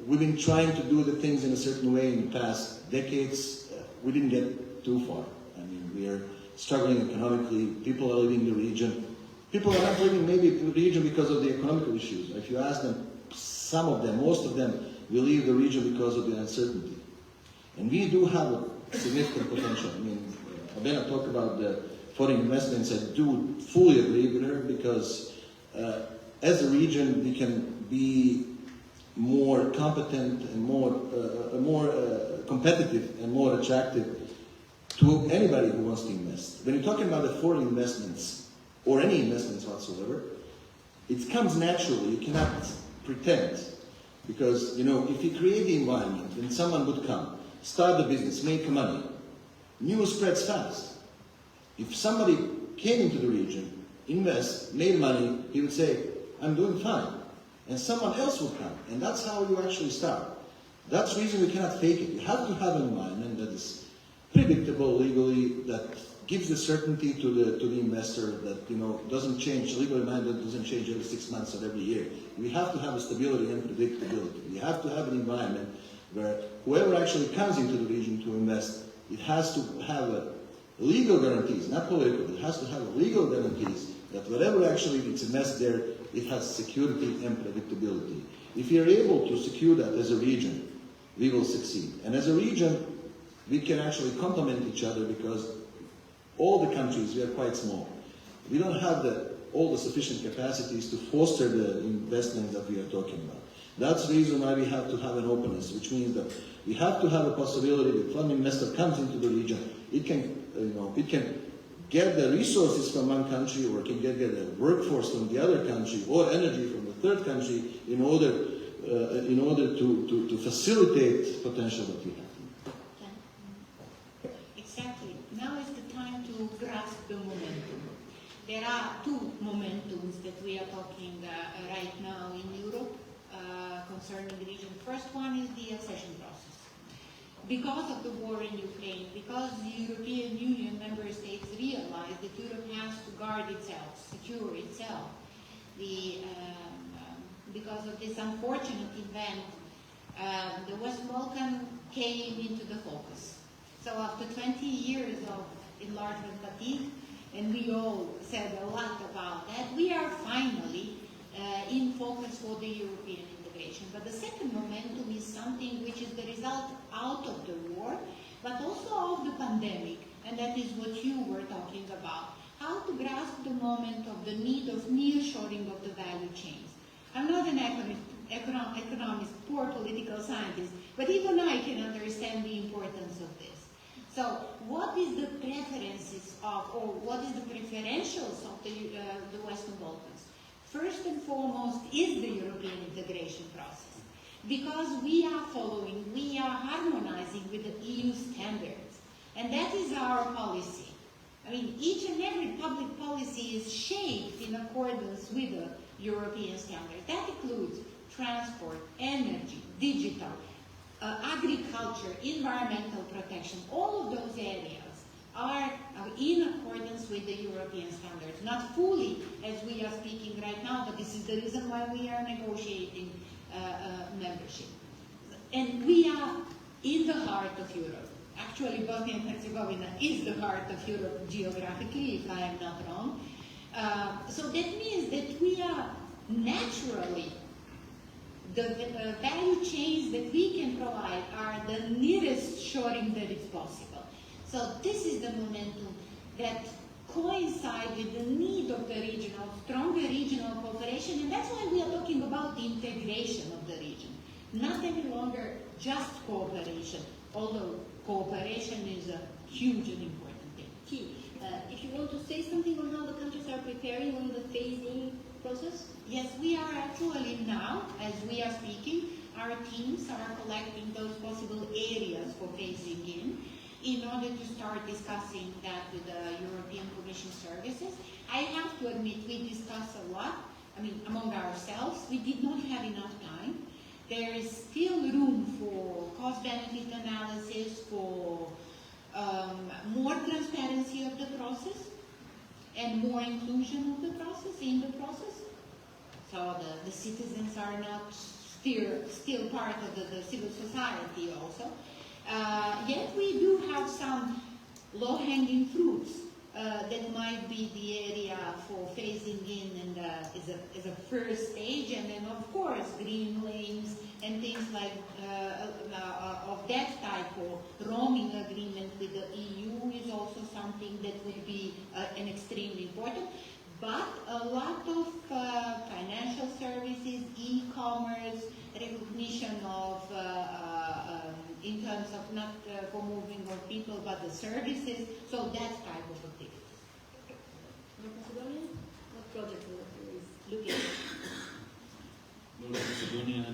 Speaker 8: we've been trying to do the things in a certain way in the past decades. We didn't get too far. I mean, we are struggling economically. People are leaving the region. People are not leaving maybe the region because of the economical issues. If you ask them, some of them, most of them, will leave the region because of the uncertainty. And we do have a significant potential. I mean, Abena talked about the foreign investments. I do fully agree with her because as a region, we can be more competent and more competitive and more attractive to anybody who wants to invest. When you're talking about the foreign investments or any investments whatsoever, it comes naturally. You cannot pretend, because if you create the environment, then someone would come, start the business, make money. News spreads fast. If somebody came into the region, invest, made money, he would say, I'm doing fine. And someone else will come. And that's how you actually start. That's the reason we cannot fake it. You have to have an environment that is predictable legally, that gives the certainty to the investor, that doesn't change. The legal environment doesn't change every 6 months or every year. We have to have a stability and predictability. We have to have an environment where whoever actually comes into the region to invest, it has to have legal guarantees, not political. It has to have legal guarantees that whatever actually it's invested there, it has security and predictability. If we are able to secure that as a region, we will succeed. And as a region, we can actually complement each other because all the countries, we are quite small. We don't have all the sufficient capacities to foster the investment that we are talking about. That's the reason why we have to have an openness, which means that we have to have a possibility that when an investor comes into the region, it can get the resources from one country, or it can get the workforce from the other country, or energy from the third country, in order to facilitate potential that we have.
Speaker 6: Exactly. Now is the time to grasp the momentum. There are two momentums that we are talking right now in Europe concerning the region. The first one is the accession process. Because of the war in Ukraine, because the European Union member states realized that Europe has to guard itself, secure itself, because of this unfortunate event, the Western Balkans came into the focus. So after 20 years of enlargement fatigue, and we all said a lot about that, we are finally in focus for the European integration. But the second momentum is something which is the result out of the war, but also of the pandemic, and that is what you were talking about. How to grasp the moment of the need of nearshoring of the value chains. I'm not an economist, poor political scientist, but even I can understand the importance of this. So what is the preferences of, or what is the preferentials of the Western Balkans? First and foremost is the European integration process. Because we are harmonizing with the EU standards. And that is our policy. I mean, each and every public policy is shaped in accordance with the European standards. That includes transport, energy, digital, agriculture, environmental protection. All of those areas are in accordance with the European standards. Not fully, as we are speaking right now, but this is the reason why we are negotiating membership. And we are in the heart of Europe. Actually, Bosnia and Herzegovina is the heart of Europe geographically, if I am not wrong. So that means that we are naturally, the value chains that we can provide are the nearest shoring that is possible. So this is the momentum that coincides with the need of the regional, stronger regional cooperation, and that's why we are talking about the integration of the region. Not any longer just cooperation, although cooperation is a huge and important thing.
Speaker 2: Key. If you want to say something on how the countries are preparing on the phasing process?
Speaker 6: Yes, we are actually now, as we are speaking, our teams are collecting those possible areas for phasing in order to start discussing that with the European Commission services. I have to admit, we discussed a lot, I mean, among ourselves. We did not have enough time. There is still room for cost-benefit analysis, for more transparency of the process, and more inclusion of the process, in the process. So the citizens are not still part of the civil society also. Yet we do have some low-hanging fruits that might be the area for phasing in and as a first stage, and then of course green lanes and things like of that type, or roaming agreement with the EU is also something that would be an extremely important. But a lot of financial services, e-commerce, recognition of, in terms of not for moving of people, but the services, so that type of activity.
Speaker 2: North Macedonia? What project is looking at?
Speaker 4: North Macedonia,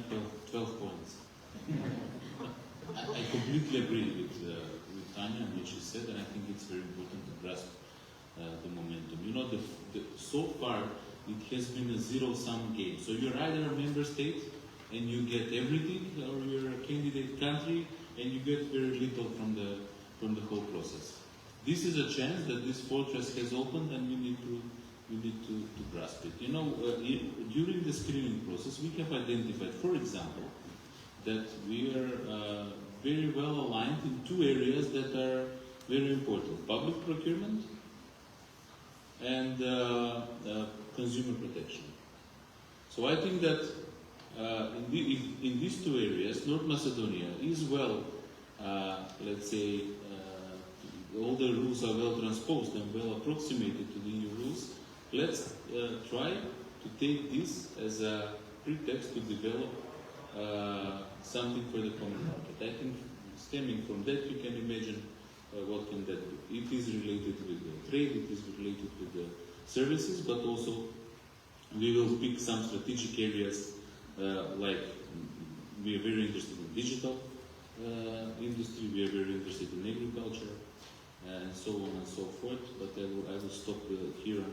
Speaker 4: 12 points. I completely agree with Tanya and what she said, and I think it's very important to grasp the momentum. You know, so far it has been a zero-sum game. So you're either a member state and you get everything, or you're a candidate country and you get very little from the whole process. This is a chance that this fortress has opened, and we need to grasp it. You know, during the screening process, we have identified, for example, that we are very well aligned in two areas that are very important: public procurement and consumer protection. So I think that in these two areas, North Macedonia is well, let's say, all the rules are well transposed and well approximated to the EU rules. Let's try to take this as a pretext to develop something for the common market. I think stemming from that, you can imagine what can that do. It is related with the trade, it is related with the services, but also we will pick some strategic areas like we are very interested in digital industry, we are very interested in agriculture, and so on and so forth. But I will stop here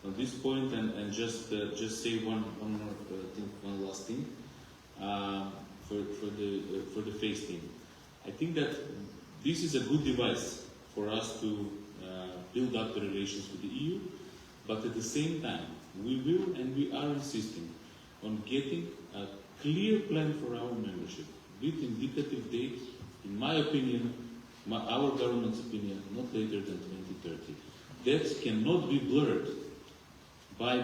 Speaker 4: on this point and just say one last thing for the phase thing. I think that this is a good device for us to build up the relations with the EU, but at the same time, we will and we are insisting on getting a clear plan for our membership with indicative date, in my opinion, our government's opinion, not later than 2030. That cannot be blurred by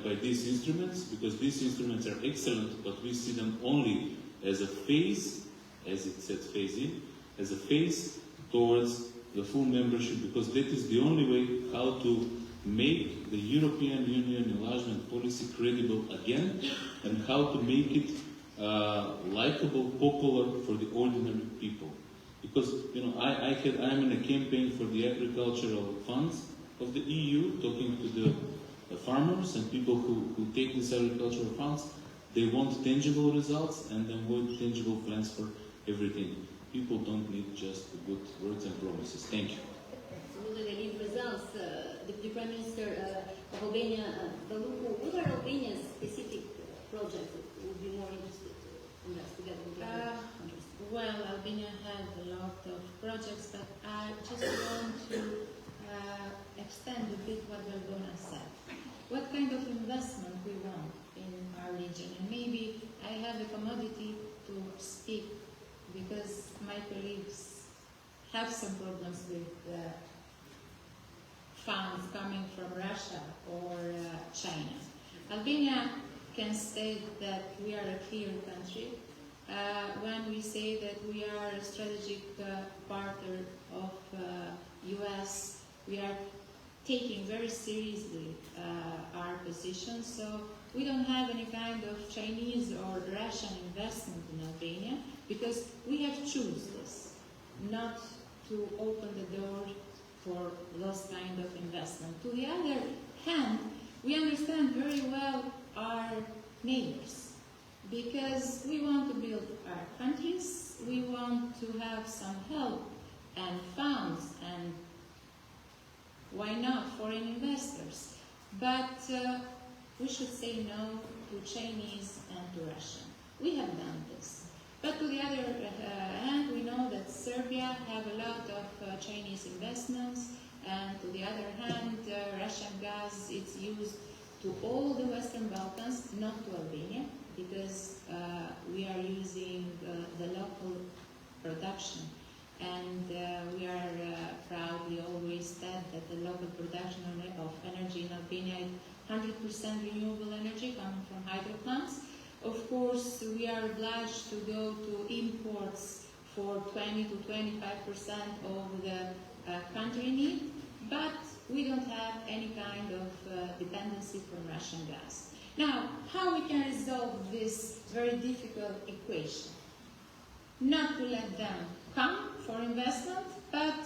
Speaker 4: by these instruments, because these instruments are excellent, but we see them only as a phase, as it says phase in, as a phase towards the full membership, because that is the only way how to make the European Union enlargement policy credible again, and how to make it likable, popular for the ordinary people. Because, you know, I'm in a campaign for the agricultural funds of the EU, talking to the farmers and people who take these agricultural funds. They want tangible results, and they want tangible plans for everything. People don't need just good words and promises. Thank you.
Speaker 2: Absolutely, they need results. The Prime Minister of Albania, Baluku, what are Albania's specific projects that would be more interested in us together with the other countries?
Speaker 5: Well, Albania has a lot of projects, but I just want to extend a bit what Valdona said. What kind of investment we want in our region? And maybe I have a commodity to speak because my colleagues have some problems with funds coming from Russia or China. Albania can state that we are a clear country when we say that we are a strategic partner of US. We are taking very seriously our position, so we don't have any kind of Chinese or Russian investment in Albania, because we have chosen this, not to open the door for those kind of investment. To the other hand, we understand very well our neighbors, because we want to build our countries, we want to have some help and funds, and why not foreign investors? But we should say no to Chinese and to Russian. We have done this. But to the other hand, we know that Serbia have a lot of Chinese investments, and to the other hand, Russian gas is used to all the Western Balkans, not to Albania, because we are using the local production. And we are proudly always said that the local production of energy in Albania is 100% renewable energy coming from hydro plants. Of course, we are obliged to go to imports for 20 to 25% of the country need, but we don't have any kind of dependency from Russian gas. Now, how we can resolve this very difficult equation? Not to let them come for investment, but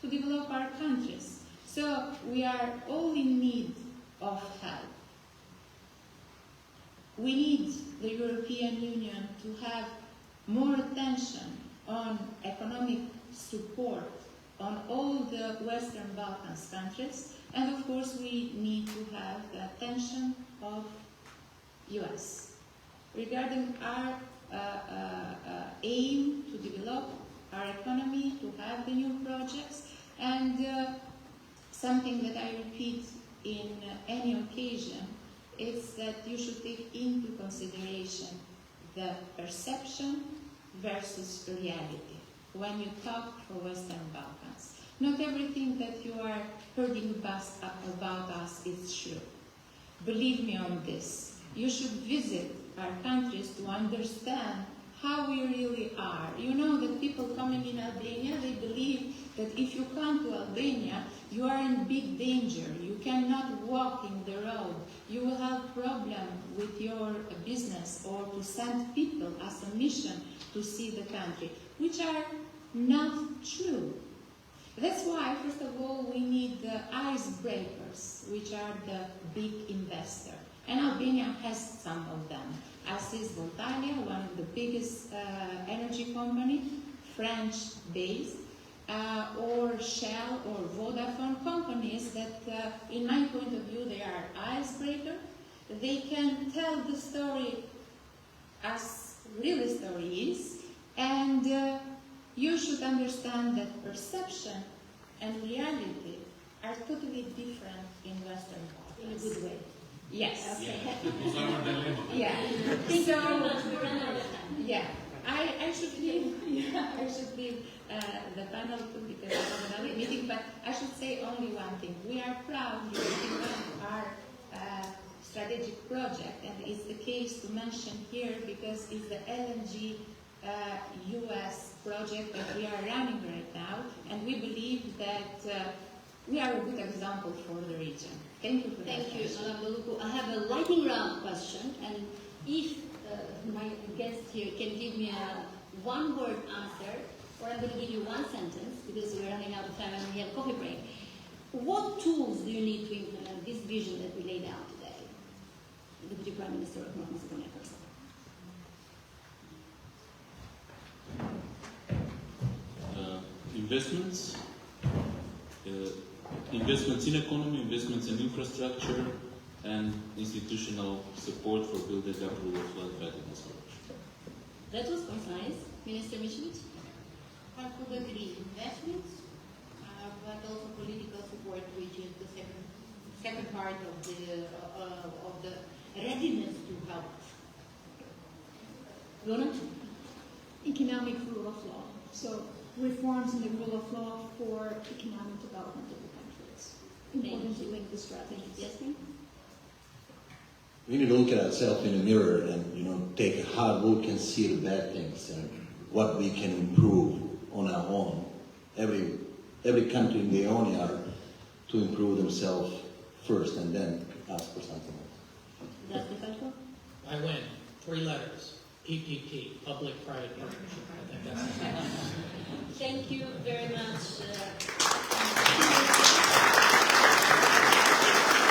Speaker 5: to develop our countries. So we are all in need of help. We need the European Union to have more attention on economic support on all the Western Balkans countries, and of course we need to have the attention of US. Regarding our aim to develop our economy, to have the new projects, and something that I repeat in any occasion, is that you should take into consideration the perception versus reality when you talk for Western Balkans. Not everything that you are hearing about us is true. Believe me on this. You should visit our countries to understand how we really are. You know that people coming in Albania, they believe that if you come to Albania, you are in big danger. You cannot walk in the road. You will have problem with your business or to send people as a mission to see the country, which are not true. That's why, first of all, we need the icebreakers, which are the big investors. And Albania has some of them, as is Voltalia, one of the biggest energy company, French-based, or Shell or Vodafone companies that, in my point of view, they are icebreaker. They can tell the story as real the story is, and you should understand that perception and reality are totally different in Western Balkans.
Speaker 2: In a good way.
Speaker 5: Yes.
Speaker 2: Okay.
Speaker 5: Yeah.
Speaker 2: Thank you very much. We're running out of time.
Speaker 5: Yeah. I should leave. Yeah, I should leave the panel too because I have another meeting. But I should say only one thing. We are proud to develop our strategic project, and it's the case to mention here because it's the LNG US project that we are running right now, and we believe that we are a good example for the region. Thank you for that.
Speaker 2: Thank you, Madam Boluku. I have a lightning round question, and if my guest here can give me a one-word answer, or I'm going to give you one sentence because we're running out of time and we have a coffee break. What tools do you need to implement this vision that we laid out today? The Deputy Prime Minister of North Macedonia first.
Speaker 4: Investments, investments in economy, investments in infrastructure, and institutional support for building up rule of law and fairness.
Speaker 2: That was concise. Minister Mishevich?
Speaker 6: I could agree. Investments, but also political support, which is the second part of the readiness to help.
Speaker 2: Luna?
Speaker 7: Economic rule of law. So reforms in the rule of law for economic development of the country. It's important to link the strategies.
Speaker 2: Yes, ma'am?
Speaker 8: We need to look at ourselves in the mirror and, take a hard look and see the bad things and what we can improve on our own. Every country in the Ionia are to improve themselves first and then ask for something else.
Speaker 2: That's the culture?
Speaker 3: I win. 3 letters. PPP, public-private partnership. I think that's
Speaker 2: Thank you very much.